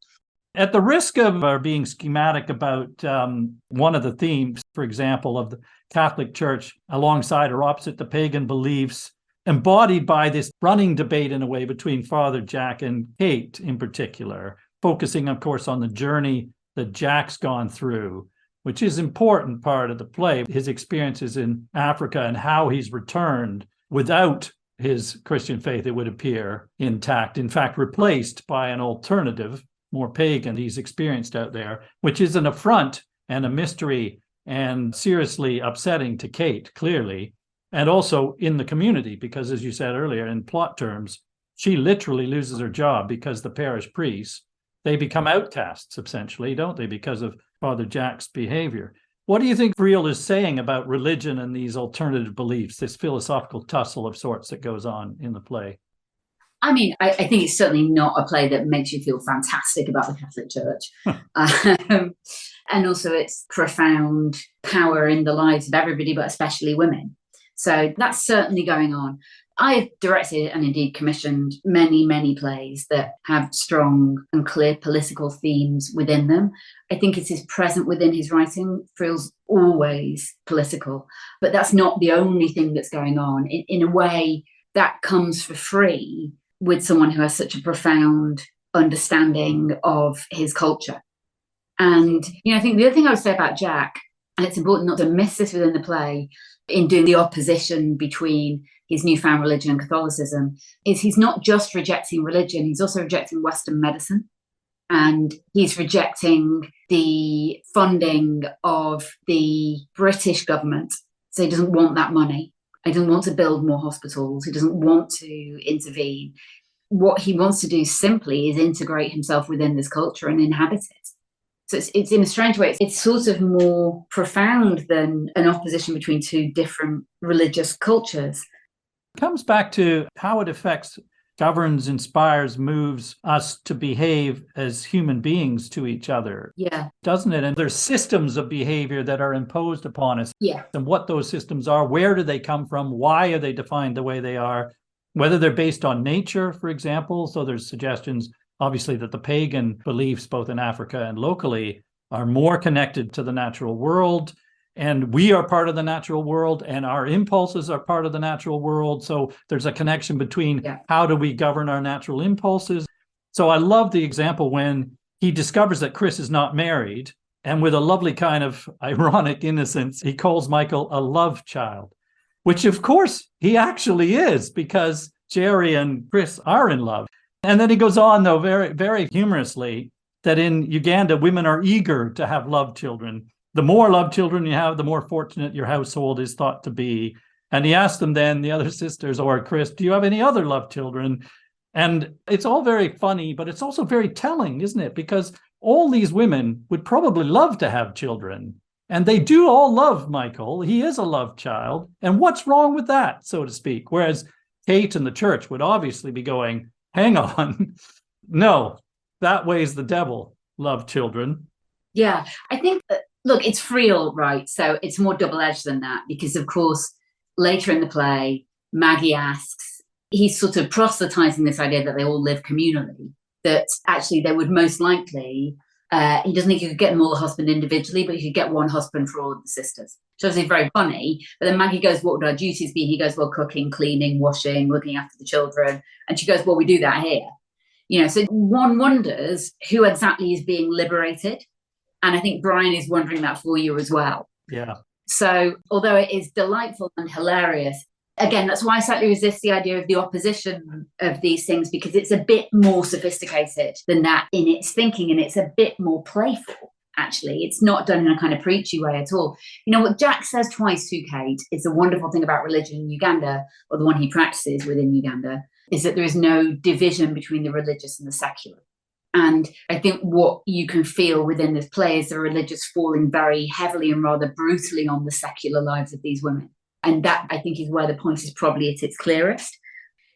At the risk of being schematic about one of the themes, for example, of the Catholic Church alongside or opposite the pagan beliefs, embodied by this running debate in a way between Father Jack and Kate in particular, focusing, of course, on the journey that Jack's gone through, which is an important part of the play, his experiences in Africa and how he's returned without his Christian faith, it would appear, intact, in fact, replaced by an alternative, more pagan, he's experienced out there, which is an affront and a mystery and seriously upsetting to Kate, clearly, and also in the community, because as you said earlier, in plot terms, she literally loses her job because the parish priests, they become outcasts, essentially, don't they, because of Father Jack's behavior. What do you think Friel is saying about religion and these alternative beliefs, this philosophical tussle of sorts that goes on in the play? I mean, I think it's certainly not a play that makes you feel fantastic about the Catholic Church. And also its profound power in the lives of everybody, but especially women. So that's certainly going on. I've directed and indeed commissioned many, many plays that have strong and clear political themes within them. I think it is present within his writing. Friel's always political, but that's not the only thing that's going on. In a way, that comes for free with someone who has such a profound understanding of his culture. And, I think the other thing I would say about Jack, and it's important not to miss this within the play, in doing the opposition between his newfound religion and Catholicism, is he's not just rejecting religion, he's also rejecting Western medicine. And he's rejecting the funding of the British government. So he doesn't want that money. He doesn't want to build more hospitals. He doesn't want to intervene. What he wants to do simply is integrate himself within this culture and inhabit it. So it's in a strange way, it's sort of more profound than an opposition between two different religious cultures. It comes back to how it affects, governs, inspires, moves us to behave as human beings to each other. Yeah. Doesn't it? And there's systems of behavior that are imposed upon us. Yeah. And what those systems are, where do they come from? Why are they defined the way they are? Whether they're based on nature, for example. So there's suggestions, obviously, that the pagan beliefs, both in Africa and locally, are more connected to the natural world. And we are part of the natural world, and our impulses are part of the natural world. So there's a connection between how do we govern our natural impulses. So I love the example when he discovers that Chris is not married, and with a lovely kind of ironic innocence, he calls Michael a love child, which of course he actually is, because Jerry and Chris are in love. And then he goes on, though, very, very humorously, that in Uganda, women are eager to have love children. The more love children you have, the more fortunate your household is thought to be. And he asked them then, the other sisters or Chris, do you have any other love children? And it's all very funny, but it's also very telling, isn't it? Because all these women would probably love to have children. And they do all love Michael. He is a love child. And what's wrong with that, so to speak? Whereas Kate and the church would obviously be going, hang on. No, that way's the devil. Love children. Yeah, I think, look, it's Friel, right? So it's more double-edged than that, because, of course, later in the play, Maggie asks, he's sort of proselytizing this idea that they all live communally, that actually they would most likely, he doesn't think you could get them all a husband individually, but you could get one husband for all of the sisters. Which obviously very funny. But then Maggie goes, what would our duties be? He goes, well, cooking, cleaning, washing, looking after the children. And she goes, well, we do that here. You know, so one wonders who exactly is being liberated. And I think Brian is wondering that for you as well. Yeah. So although it is delightful and hilarious, again, that's why I slightly resist the idea of the opposition of these things, because it's a bit more sophisticated than that in its thinking, and it's a bit more playful, actually. It's not done in a kind of preachy way at all. You know, what Jack says twice to Kate is the wonderful thing about religion in Uganda, or the one he practices within Uganda, is that there is no division between the religious and the secular. And I think what you can feel within this play is the religious falling very heavily and rather brutally on the secular lives of these women. And that, I think, is where the point is probably at its clearest.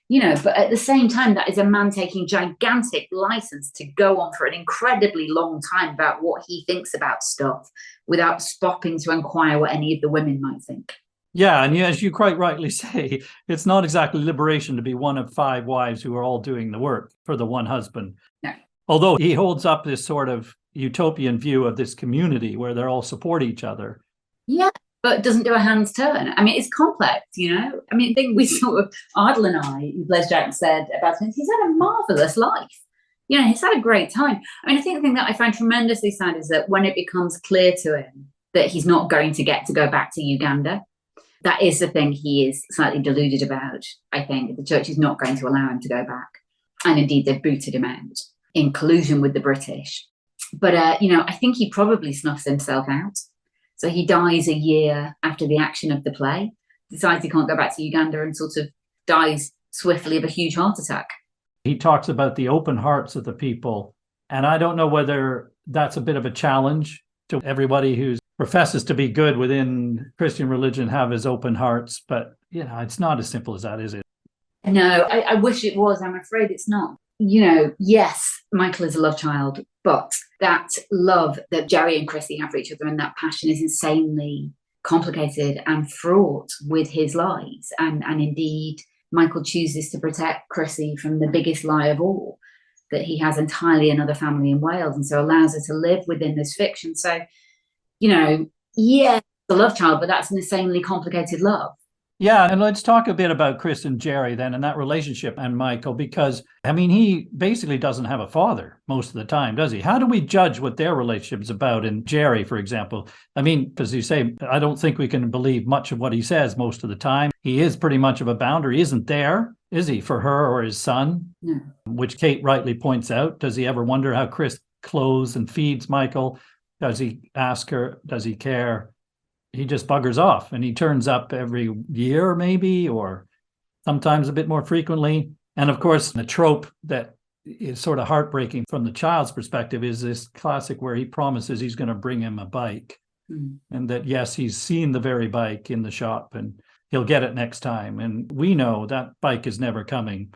You know, but at the same time, that is a man taking gigantic license to go on for an incredibly long time about what he thinks about stuff without stopping to inquire what any of the women might think. Yeah, and as you quite rightly say, it's not exactly liberation to be one of 5 wives who are all doing the work for the one husband. No. Although he holds up this sort of utopian view of this community where they all support each other. Yeah, but doesn't do a hand's turn. I mean, it's complex, you know. I mean, I think we sort of, Ardle and I, who Jack said about him, he's had a marvellous life. You know, he's had a great time. I mean, I think the thing that I find tremendously sad is that when it becomes clear to him that he's not going to get to go back to Uganda, that is the thing he is slightly deluded about. I think the church is not going to allow him to go back. And indeed, they've booted him out in collusion with the British. But, you know, I think he probably snuffs himself out. So he dies a year after the action of the play, decides he can't go back to Uganda, and sort of dies swiftly of a huge heart attack. He talks about the open hearts of the people. And I don't know whether that's a bit of a challenge to everybody who professes to be good within Christian religion, have his open hearts. But, you know, it's not as simple as that, is it? No, I wish it was. I'm afraid it's not. You know, yes, Michael is a love child, but that love that Jerry and Chrissy have for each other and that passion is insanely complicated and fraught with his lies. And indeed, Michael chooses to protect Chrissy from the biggest lie of all, that he has entirely another family in Wales, and so allows her to live within this fiction. So, you know, yeah, it's a love child, but that's an insanely complicated love. Yeah, and let's talk a bit about Chris and Jerry then and that relationship and Michael, because, I mean, he basically doesn't have a father most of the time, does he? How do we judge what their relationship is about in Jerry, for example? I mean, as you say, I don't think we can believe much of what he says most of the time. He is pretty much of a boundary. He isn't there, is he, for her or his son? No. Which Kate rightly points out. Does he ever wonder how Chris clothes and feeds Michael? Does he ask her? Does he care? He just buggers off, and he turns up every year maybe, or sometimes a bit more frequently. And of course, the trope that is sort of heartbreaking from the child's perspective is this classic where he promises he's going to bring him a bike. And that, yes, he's seen the very bike in the shop and he'll get it next time. And we know that bike is never coming.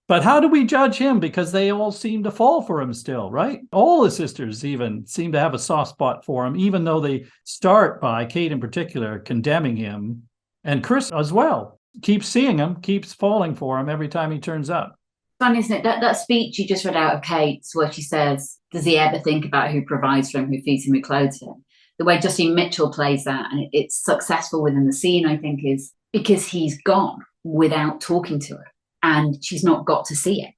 But how do we judge him? Because they all seem to fall for him still, right? All the sisters even seem to have a soft spot for him, even though they start by, Kate in particular, condemning him. And Chris as well keeps seeing him, keeps falling for him every time he turns up. Fun, isn't it? That speech you just read out of Kate's, where she says, does he ever think about who provides for him, who feeds him, who clothes him? The way Justine Mitchell plays that, and it's successful within the scene, I think, is because he's gone without talking to her. And she's not got to see it.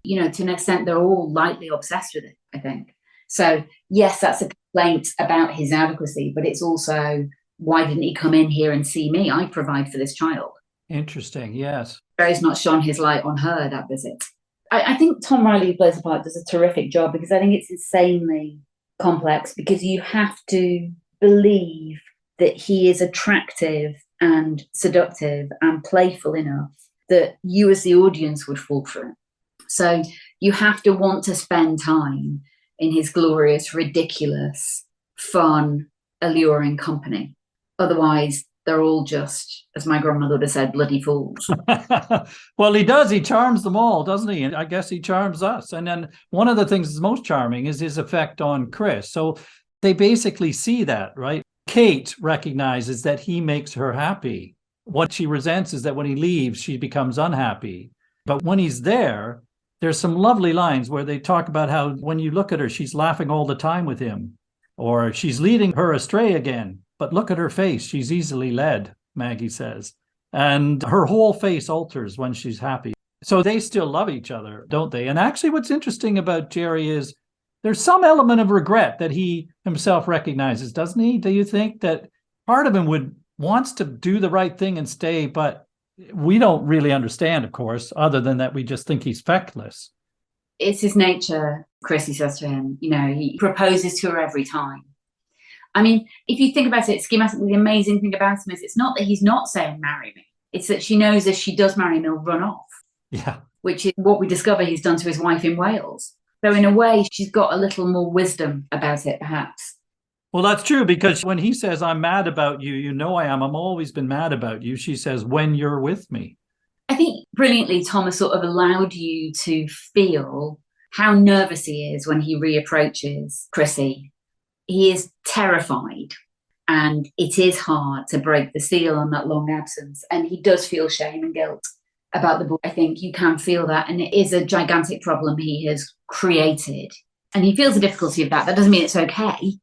You know, to an extent, they're all lightly obsessed with it, I think. So, yes, that's a complaint about his adequacy, but it's also, why didn't he come in here and see me? I provide for this child. Interesting, yes. Barry's not shone his light on her that visit. I think Tom Riley, who plays the part, does a terrific job, because I think it's insanely complex, because you have to believe that he is attractive and seductive and playful enough that you as the audience would fall for it. So you have to want to spend time in his glorious, ridiculous, fun, alluring company. Otherwise, they're all just, as my grandmother would have said, bloody fools. Well, he does. He charms them all, doesn't he? And I guess he charms us. And then one of the things that's most charming is his effect on Chris. So they basically see that, right? Kate recognizes that he makes her happy. What she resents is that when he leaves, she becomes unhappy. But when he's there, there's some lovely lines where they talk about how when you look at her, she's laughing all the time with him, or she's leading her astray again. But look at her face. She's easily led, Maggie says. And her whole face alters when she's happy. So they still love each other, don't they? And actually, what's interesting about Jerry is there's some element of regret that he himself recognizes, doesn't he? Do you think that part of him wants to do the right thing and stay, but we don't really understand, of course, other than that we just think he's feckless. It's his nature, Chrissy says to him. He proposes to her every time. I mean, if you think about it, schematically, the amazing thing about him is it's not that he's not saying marry me. It's that she knows if she does marry him, he'll run off. Yeah. Which is what we discover he's done to his wife in Wales. So in a way, she's got a little more wisdom about it, perhaps. Well, that's true, because when he says, I'm mad about you, you know I am. I've always been mad about you. She says, when you're with me. I think brilliantly, Thomas sort of allowed you to feel how nervous he is when he reapproaches Chrissy. He is terrified, and it is hard to break the seal on that long absence. And he does feel shame and guilt about the boy. I think you can feel that. And it is a gigantic problem he has created. And he feels the difficulty of that. That doesn't mean it's okay.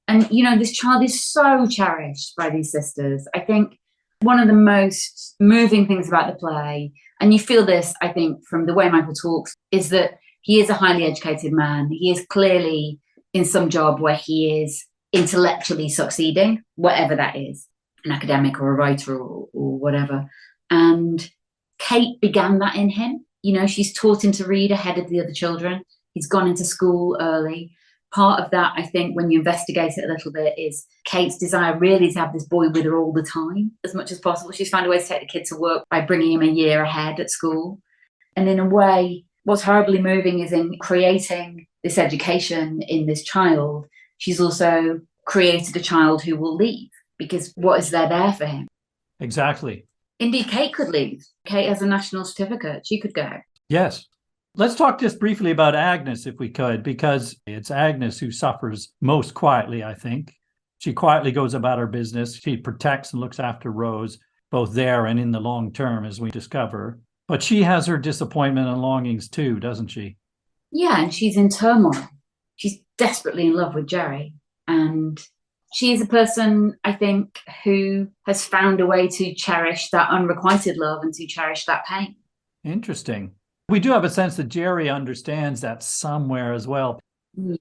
And, this child is so cherished by these sisters. I think one of the most moving things about the play, and you feel this, I think, from the way Michael talks, is that he is a highly educated man. He is clearly in some job where he is intellectually succeeding, whatever that is, an academic or a writer or whatever. And Kate began that in him. She's taught him to read ahead of the other children. He's gone into school early. Part of that, I think, when you investigate it a little bit, is Kate's desire really to have this boy with her all the time, as much as possible. She's found a way to take the kid to work by bringing him a year ahead at school. And in a way, what's horribly moving is in creating this education in this child, she's also created a child who will leave, because what is there for him? Exactly. Indeed, Kate could leave. Kate has a national certificate. She could go. Yes. Let's talk just briefly about Agnes, if we could, because it's Agnes who suffers most quietly, I think. She quietly goes about her business. She protects and looks after Rose, both there and in the long term, as we discover. But she has her disappointment and longings too, doesn't she? Yeah, and she's in turmoil. She's desperately in love with Jerry. And she is a person, I think, who has found a way to cherish that unrequited love and to cherish that pain. Interesting. We do have a sense that Jerry understands that somewhere as well.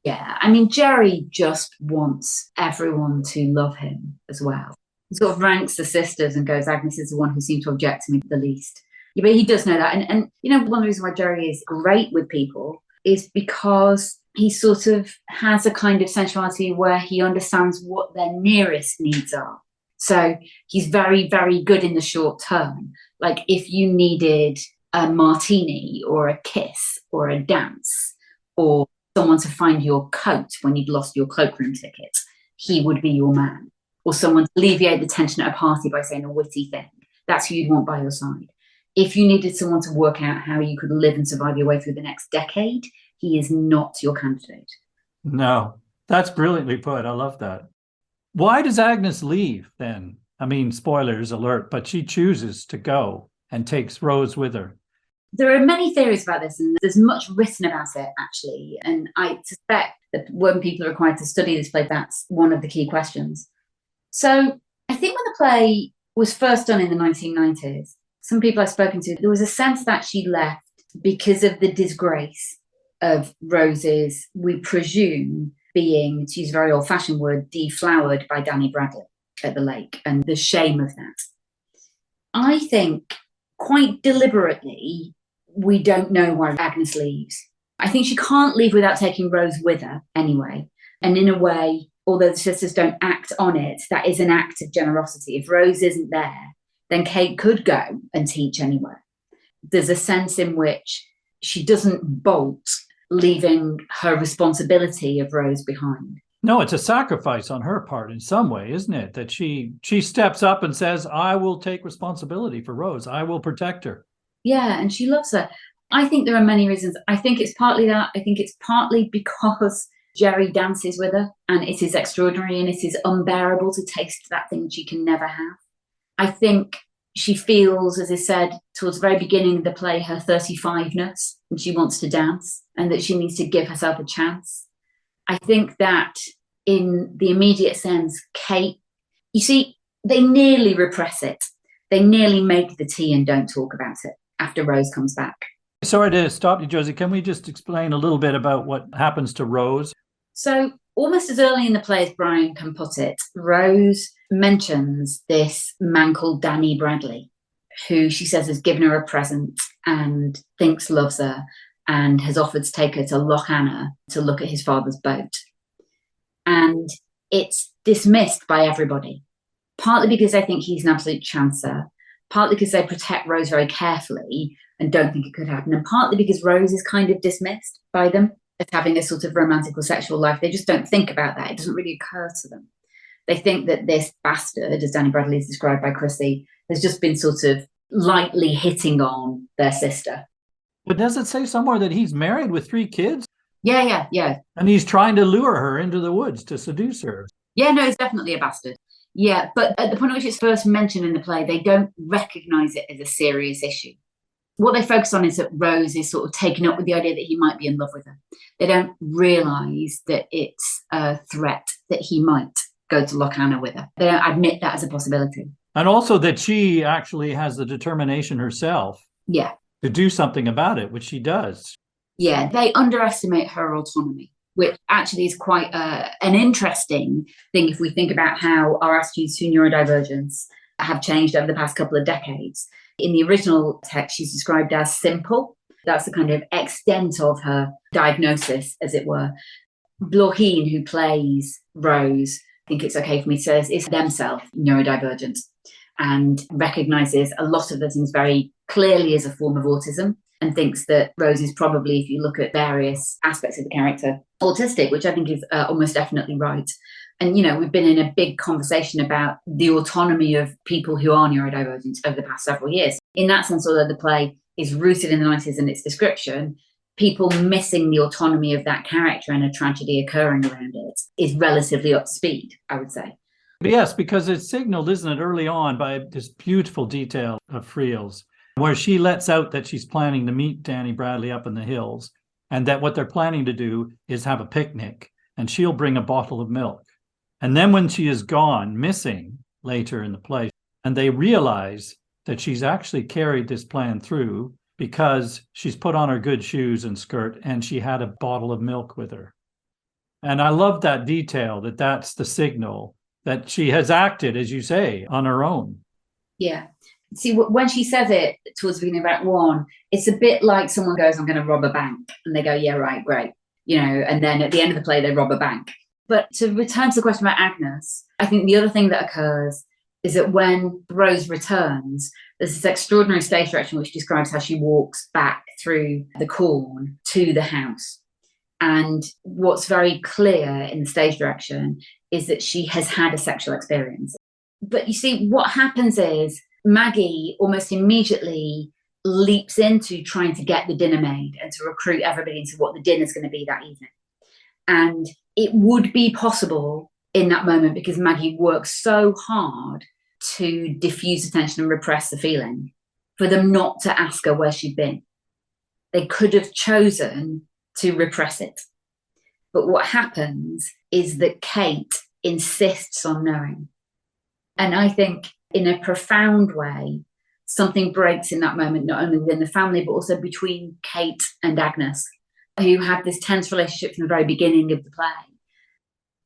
Yeah, I mean, Jerry just wants everyone to love him as well. He sort of ranks the sisters and goes, Agnes is the one who seemed to object to me the least. Yeah, but he does know that. And one of the reasons why Jerry is great with people is because he sort of has a kind of sensuality where he understands what their nearest needs are. So he's very, very good in the short term. Like if you needed a martini or a kiss or a dance or someone to find your coat when you'd lost your cloakroom ticket, he would be your man. Or someone to alleviate the tension at a party by saying a witty thing. That's who you'd want by your side. If you needed someone to work out how you could live and survive your way through the next decade, he is not your candidate. No, that's brilliantly put. I love that. Why does Agnes leave then? I mean, spoilers alert, but she chooses to go and takes Rose with her. There are many theories about this, and there's much written about it, actually. And I suspect that when people are required to study this play, that's one of the key questions. So I think when the play was first done in the 1990s, some people I've spoken to, there was a sense that she left because of the disgrace of Rose's, we presume, being, to use a very old-fashioned word, deflowered by Danny Bradley at the lake, and the shame of that. I think quite deliberately, we don't know why Agnes leaves. I think she can't leave without taking Rose with her anyway. And in a way, although the sisters don't act on it, that is an act of generosity. If Rose isn't there, then Kate could go and teach anywhere. There's a sense in which she doesn't bolt, leaving her responsibility of Rose behind. No, it's a sacrifice on her part in some way, isn't it? That she steps up and says, I will take responsibility for Rose. I will protect her. Yeah, and she loves her. I think there are many reasons. I think it's partly that. I think it's partly because Jerry dances with her, and it is extraordinary and it is unbearable to taste that thing she can never have. I think she feels, as I said, towards the very beginning of the play, her 35-ness, and she wants to dance, and that she needs to give herself a chance. I think that in the immediate sense, Kate, you see, they nearly repress it. They nearly make the tea and don't talk about it after Rose comes back. Sorry to stop you, Josie. Can we just explain a little bit about what happens to Rose? So almost as early in the play as Brian can put it, Rose mentions this man called Danny Bradley, who she says has given her a present and thinks loves her, and has offered to take her to Lughnasa to look at his father's boat. And it's dismissed by everybody, partly because they think he's an absolute chancer, partly because they protect Rose very carefully and don't think it could happen, and partly because Rose is kind of dismissed by them as having a sort of romantic or sexual life. They just don't think about that. It doesn't really occur to them. They think that this bastard, as Danny Bradley is described by Chrissy, has just been sort of lightly hitting on their sister. But does it say somewhere that he's married with 3 kids? Yeah. And he's trying to lure her into the woods to seduce her. Yeah, no, it's definitely a bastard. Yeah, but at the point at which it's first mentioned in the play, they don't recognise it as a serious issue. What they focus on is that Rose is sort of taken up with the idea that he might be in love with her. They don't realise that it's a threat that he might go to Lughnasa with her. They don't admit that as a possibility. And also that she actually has the determination herself to do something about it, which she does. Yeah, they underestimate her autonomy, which actually is quite an interesting thing if we think about how our attitudes to neurodivergence have changed over the past couple of decades. In the original text, she's described as simple. That's the kind of extent of her diagnosis, as it were. Blauheen, who plays Rose, I think it's okay for me to say this, is themselves neurodivergent and recognises a lot of the things very clearly as a form of autism, and thinks that Rose is probably, if you look at various aspects of the character, autistic, which I think is almost definitely right. And, you know, we've been in a big conversation about the autonomy of people who are neurodivergent over the past several years. In that sense, although the play is rooted in the 90s in its description, people missing the autonomy of that character and a tragedy occurring around it is relatively up to speed, I would say. Yes, because it's signaled, isn't it, early on by this beautiful detail of Friel's, where she lets out that she's planning to meet Danny Bradley up in the hills, and that what they're planning to do is have a picnic, and she'll bring a bottle of milk. And then when she is gone, missing later in the play, and they realize that she's actually carried this plan through because she's put on her good shoes and skirt, and she had a bottle of milk with her. And I love that detail, that that's the signal that she has acted, as you say, on her own. Yeah. See, when she says it towards the beginning of Act 1, it's a bit like someone goes, I'm going to rob a bank. And they go, yeah, right, great. You know, and then at the end of the play, they rob a bank. But to return to the question about Agnes, I think the other thing that occurs is that when Rose returns, there's this extraordinary stage direction which describes how she walks back through the corn to the house. And what's very clear in the stage direction is that she has had a sexual experience. But you see, what happens is Maggie almost immediately leaps into trying to get the dinner made and to recruit everybody into what the dinner's going to be that evening. And it would be possible in that moment, because Maggie works so hard to diffuse attention and repress the feeling, for them not to ask her where she'd been. They could have chosen to repress it. But what happens is that Kate insists on knowing. And I think in a profound way, something breaks in that moment, not only within the family, but also between Kate and Agnes, who had this tense relationship from the very beginning of the play.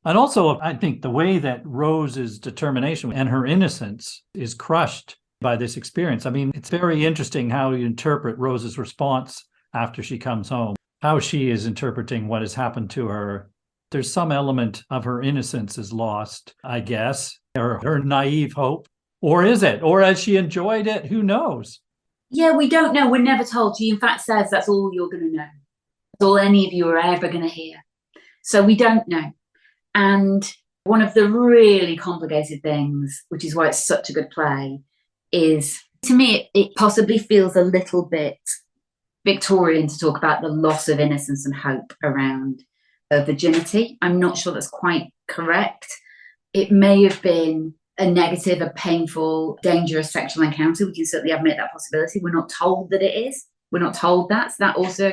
And also, I think the way that Rose's determination and her innocence is crushed by this experience. I mean, it's very interesting how you interpret Rose's response after she comes home, how she is interpreting what has happened to her. There's some element of her innocence is lost, I guess, or her naive hope. Or is it? Or has she enjoyed it? Who knows? Yeah, we don't know. We're never told. She, in fact, says that's all you're going to know. That's all any of you are ever going to hear. So we don't know. And one of the really complicated things, which is why it's such a good play, is, to me, it possibly feels a little bit Victorian to talk about the loss of innocence and hope around virginity. I'm not sure that's quite correct. It may have been a negative, a painful, dangerous sexual encounter. We can certainly admit that possibility. We're not told that it is. We're not told that. So that also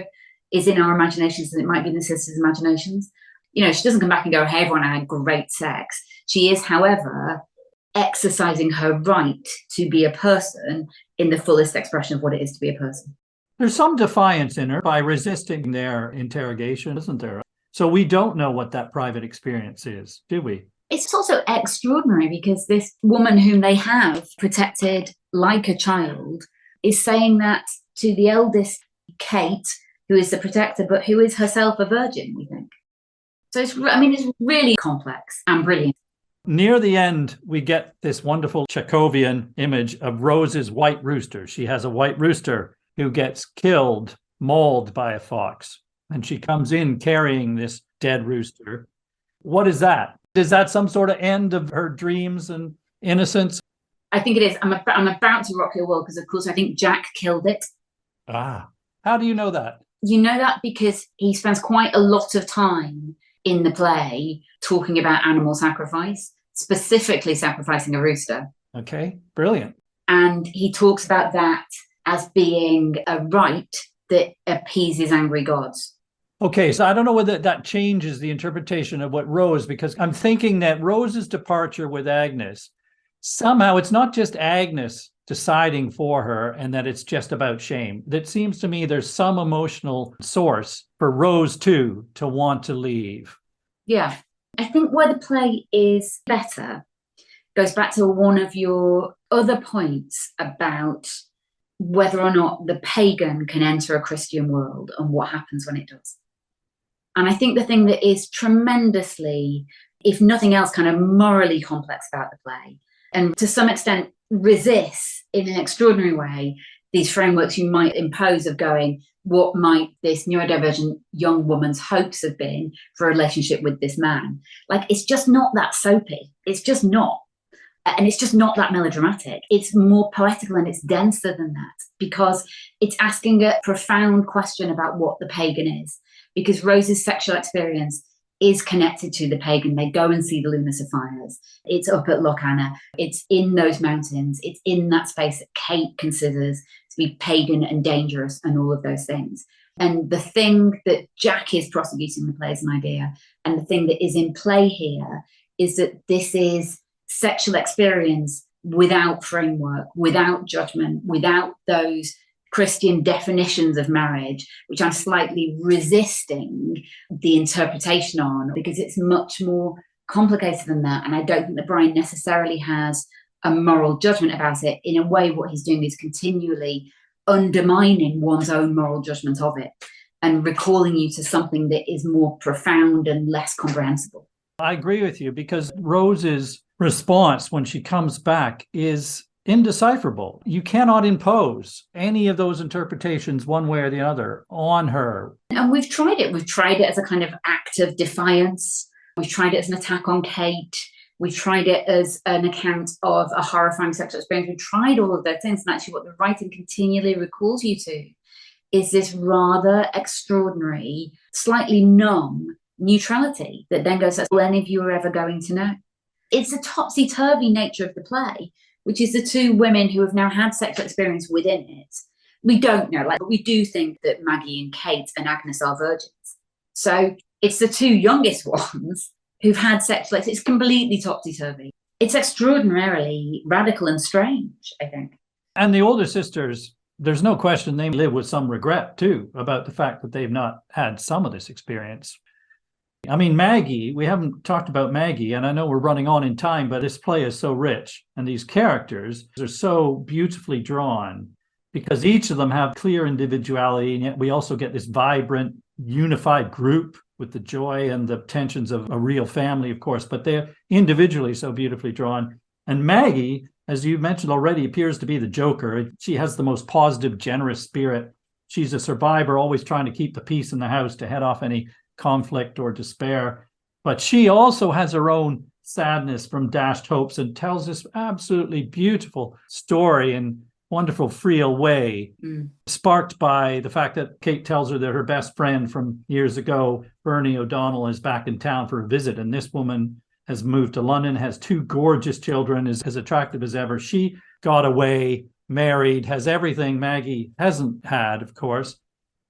is in our imaginations, and it might be in the sisters' imaginations. You know, she doesn't come back and go, hey, everyone, I had great sex. She is, however, exercising her right to be a person in the fullest expression of what it is to be a person. There's some defiance in her by resisting their interrogation, isn't there? So we don't know what that private experience is, do we? It's also extraordinary because this woman whom they have protected like a child is saying that to the eldest, Kate, who is the protector, but who is herself a virgin, we think. So it's really complex and brilliant. Near the end, we get this wonderful Chekhovian image of Rose's white rooster. She has a white rooster who gets killed, mauled by a fox. And she comes in carrying this dead rooster. What is that? Is that some sort of end of her dreams and innocence? I think it is. I'm about to rock your world because, of course, I think Jack killed it. Ah, how do you know that? You know that because he spends quite a lot of time in the play talking about animal sacrifice, specifically sacrificing a rooster. Okay, brilliant. And he talks about that as being a rite that appeases angry gods. Okay, so I don't know whether that changes the interpretation of what Rose, because I'm thinking that Rose's departure with Agnes, somehow it's not just Agnes deciding for her and that it's just about shame. That seems to me there's some emotional source for Rose too to want to leave. Yeah, I think where the play is better goes back to one of your other points about whether or not the pagan can enter a Christian world and what happens when it does. And I think the thing that is tremendously, if nothing else, kind of morally complex about the play, and to some extent resists in an extraordinary way these frameworks you might impose of going, what might this neurodivergent young woman's hopes have been for a relationship with this man? Like, it's just not that soapy. It's just not. And it's just not that melodramatic. It's more poetical and it's denser than that because it's asking a profound question about what the pagan is. Because Rose's sexual experience is connected to the pagan. They go and see the Lughnasa fires. It's up at Lughnasa. It's in those mountains. It's in that space that Kate considers to be pagan and dangerous and all of those things. And the thing that Jack is prosecuting the play as an idea, and the thing that is in play here, is that this is sexual experience without framework, without judgment, without those Christian definitions of marriage, which I'm slightly resisting the interpretation on because it's much more complicated than that. And I don't think that Brian necessarily has a moral judgment about it. In a way, what he's doing is continually undermining one's own moral judgment of it and recalling you to something that is more profound and less comprehensible. I agree with you because Rose's response when she comes back is indecipherable. You cannot impose any of those interpretations one way or the other on her. And we've tried it. We've tried it as a kind of act of defiance. We've tried it as an attack on Kate. We've tried it as an account of a horrifying sexual experience. We've tried all of those things. And actually what the writing continually recalls you to is this rather extraordinary, slightly numb neutrality that then goes, that's all any of you are ever going to know. It's the topsy-turvy nature of the play, which is the two women who have now had sexual experience within it. We don't know, but we do think that Maggie and Kate and Agnes are virgins. So it's the two youngest ones who've had sexual experience. It's completely topsy-turvy. It's extraordinarily radical and strange, I think. And the older sisters, there's no question they live with some regret too about the fact that they've not had some of this experience. I mean, Maggie, we haven't talked about Maggie, and I know we're running on in time, but this play is so rich, and these characters are so beautifully drawn because each of them have clear individuality, and yet we also get this vibrant, unified group with the joy and the tensions of a real family, of course, but they're individually so beautifully drawn. And Maggie, as you mentioned already, appears to be the joker. She has the most positive, generous spirit. She's a survivor, always trying to keep the peace in the house to head off any conflict or despair. But she also has her own sadness from dashed hopes and tells this absolutely beautiful story in wonderful Friel way, sparked by the fact that Kate tells her that her best friend from years ago, Bernie O'Donnell, is back in town for a visit. And this woman has moved to London, has two gorgeous children, is as attractive as ever. She got away, married, has everything Maggie hasn't had, of course,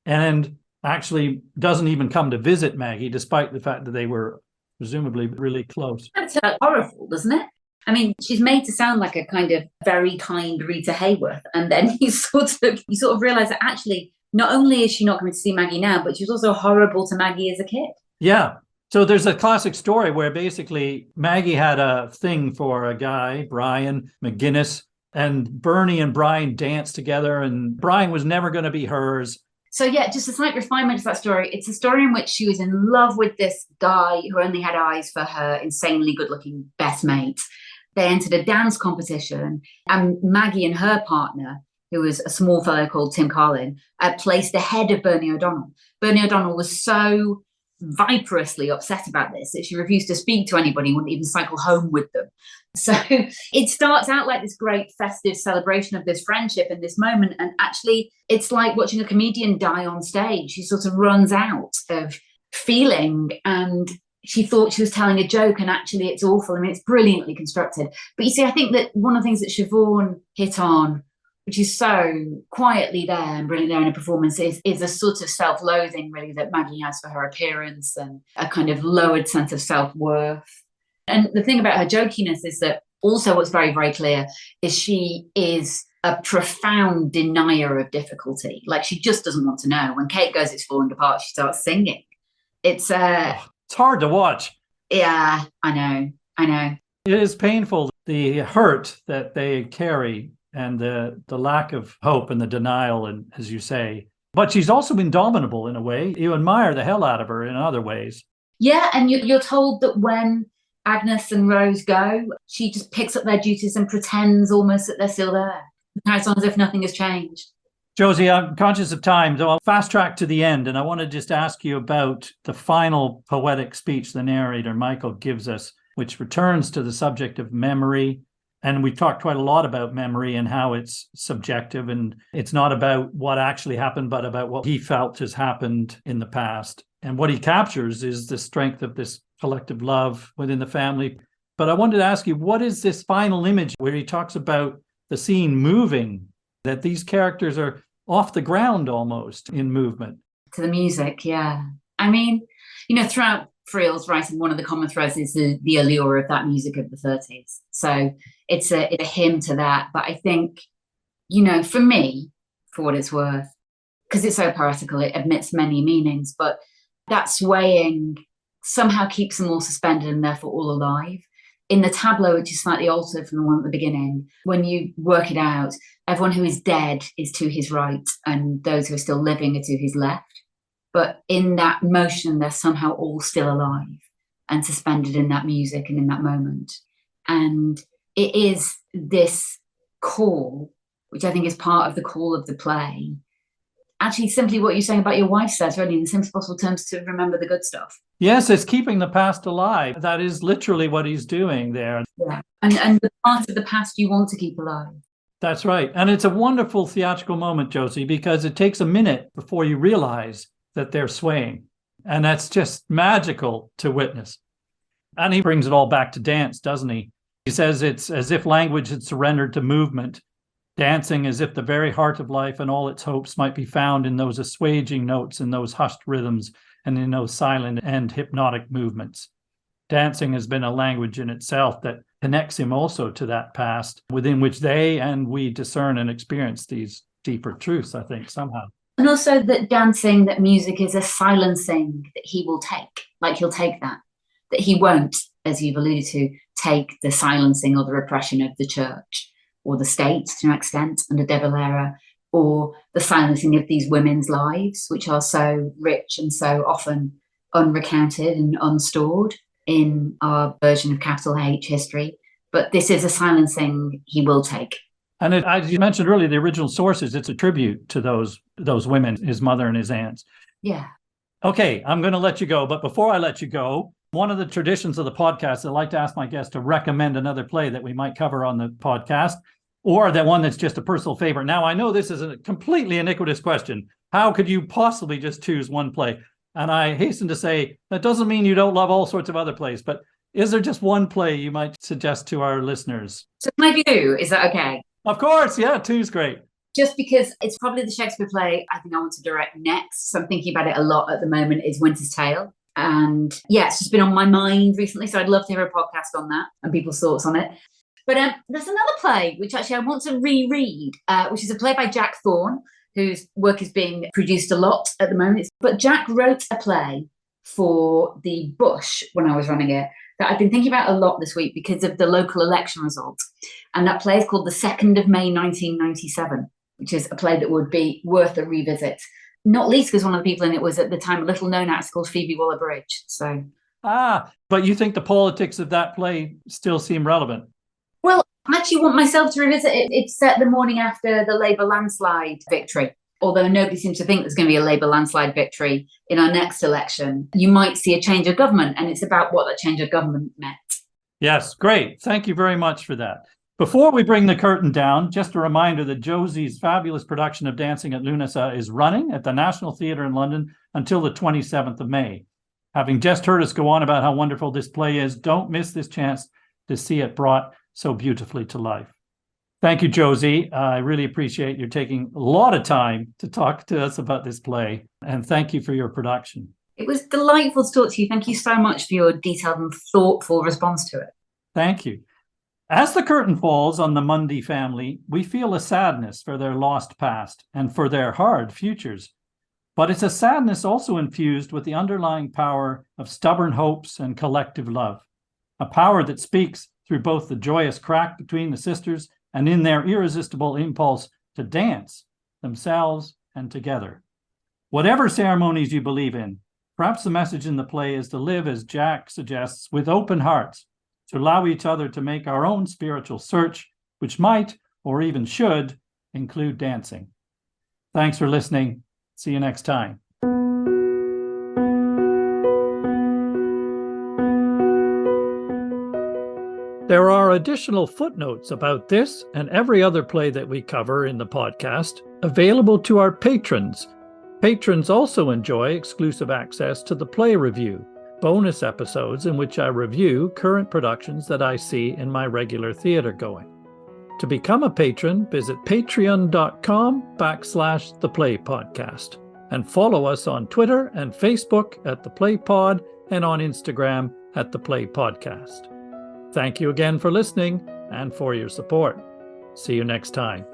and actually doesn't even come to visit Maggie, despite the fact that they were presumably really close. That's horrible, doesn't it? I mean, she's made to sound like a kind of very kind Rita Hayworth, and then you sort of realize that actually not only is she not going to see Maggie now, but she's also horrible to Maggie as a kid. Yeah. So there's a classic story where basically Maggie had a thing for a guy, Brian McGuinness, and Bernie and Brian danced together, and Brian was never going to be hers. So yeah, just a slight refinement to that story. It's a story in which she was in love with this guy who only had eyes for her insanely good-looking best mate. They entered a dance competition, and Maggie and her partner, who was a small fellow called Tim Carlin, placed ahead of Bernie O'Donnell. Bernie O'Donnell was so viperously upset about this that she refused to speak to anybody, wouldn't even cycle home with them. So it starts out like this great festive celebration of this friendship in this moment, and actually it's like watching a comedian die on stage. She sort of runs out of feeling, and she thought she was telling a joke, and actually it's awful. I mean, it's brilliantly constructed. But you see, I think that one of the things that Siobhan hit on, which is so quietly there and brilliant there in a performance, is a sort of self-loathing, really, that Maggie has for her appearance, and a kind of lowered sense of self-worth. And the thing about her jokiness is that also what's very, very clear is she is a profound denier of difficulty. Like, she just doesn't want to know. When Kate goes, it's falling apart, she starts singing. It's hard to watch. Yeah, I know. It is painful, the hurt that they carry and the lack of hope and the denial, and as you say. But she's also indomitable in a way. You admire the hell out of her in other ways. Yeah, and you're told that when Agnes and Rose go, she just picks up their duties and pretends almost that they're still there. It's as if nothing has changed. Josie, I'm conscious of time, so I'll fast track to the end. And I want to just ask you about the final poetic speech the narrator, Michael, gives us, which returns to the subject of memory. And we've talked quite a lot about memory and how it's subjective, and it's not about what actually happened, but about what he felt has happened in the past. And what he captures is the strength of this collective love within the family. But I wanted to ask you, what is this final image where he talks about the scene moving, that these characters are off the ground almost in movement? To the music, yeah. I mean, throughout Friel's writing, one of the common threads is the allure of that music of the 30s. So it's a hymn to that. But I think, for me, for what it's worth, because it's so poetical, it admits many meanings, but that swaying somehow keeps them all suspended and therefore all alive. In the tableau, which is slightly altered from the one at the beginning, when you work it out, everyone who is dead is to his right, and those who are still living are to his left. But in that motion, they're somehow all still alive and suspended in that music and in that moment. And it is this call, which I think is part of the call of the play. Actually, simply what you're saying about your wife says, really, in the simplest possible terms, to remember the good stuff. Yes, it's keeping the past alive. That is literally what he's doing there. Yeah, and the part of the past you want to keep alive. That's right. And it's a wonderful theatrical moment, Josie, because it takes a minute before you realize that they're swaying. And that's just magical to witness. And he brings it all back to dance, doesn't he? He says it's as if language had surrendered to movement, dancing as if the very heart of life and all its hopes might be found in those assuaging notes, in those hushed rhythms, and in those silent and hypnotic movements. Dancing has been a language in itself that connects him also to that past within which they and we discern and experience these deeper truths, I think, somehow. And also that dancing, that music is a silencing that he will take. Like, he'll take that he won't, as you've alluded to, take the silencing or the repression of the church or the state to an extent under De Valera, or the silencing of these women's lives, which are so rich and so often unrecounted and unstored in our version of capital H history. but this is a silencing he will take. And as you mentioned earlier, the original sources, it's a tribute to those women, his mother and his aunts. Yeah. Okay, I'm going to let you go. But before I let you go, one of the traditions of the podcast, I like to ask my guests to recommend another play that we might cover on the podcast, or that one that's just a personal favorite. Now, I know this is a completely iniquitous question. How could you possibly just choose one play? And I hasten to say, that doesn't mean you don't love all sorts of other plays, but is there just one play you might suggest to our listeners? So can I do two? Is that okay? Of course, yeah, two's great. Just because it's probably the Shakespeare play I think I want to direct next. So I'm thinking about it a lot at the moment is Winter's Tale. And yeah, it's just been on my mind recently. So I'd love to hear a podcast on that and people's thoughts on it. But there's another play, which actually I want to reread, which is a play by Jack Thorne, whose work is being produced a lot at the moment. But Jack wrote a play for the Bush when I was running it that I've been thinking about a lot this week because of the local election results. And that play is called The 2nd of May, 1997, which is a play that would be worth a revisit. Not least because one of the people in it was at the time a little known actress called Phoebe Waller-Bridge. So, but you think the politics of that play still seem relevant? Well, I actually want myself to revisit it. It's set the morning after the Labour landslide victory. Although nobody seems to think there's going to be a Labour landslide victory in our next election, you might see a change of government, and it's about what that change of government meant. Yes, great. Thank you very much for that. Before we bring the curtain down, just a reminder that Josie's fabulous production of Dancing at Lughnasa is running at the National Theatre in London until the 27th of May. Having just heard us go on about how wonderful this play is, don't miss this chance to see it brought so beautifully to life. Thank you, Josie. I really appreciate you taking a lot of time to talk to us about this play, and thank you for your production. It was delightful to talk to you. Thank you so much for your detailed and thoughtful response to it. Thank you. As the curtain falls on the Mundy family, we feel a sadness for their lost past and for their hard futures. But it's a sadness also infused with the underlying power of stubborn hopes and collective love, a power that speaks through both the joyous crack between the sisters and in their irresistible impulse to dance themselves and together. Whatever ceremonies you believe in, perhaps the message in the play is to live, as Jack suggests, with open hearts, to allow each other to make our own spiritual search, which might, or even should, include dancing. Thanks for listening. See you next time. There are additional footnotes about this and every other play that we cover in the podcast available to our patrons. Patrons also enjoy exclusive access to the play review, bonus episodes in which I review current productions that I see in my regular theater going. To become a patron, visit patreon.com/theplaypodcast and follow us on Twitter and Facebook at The Play Pod and on Instagram at The Play Podcast. Thank you again for listening and for your support. See you next time.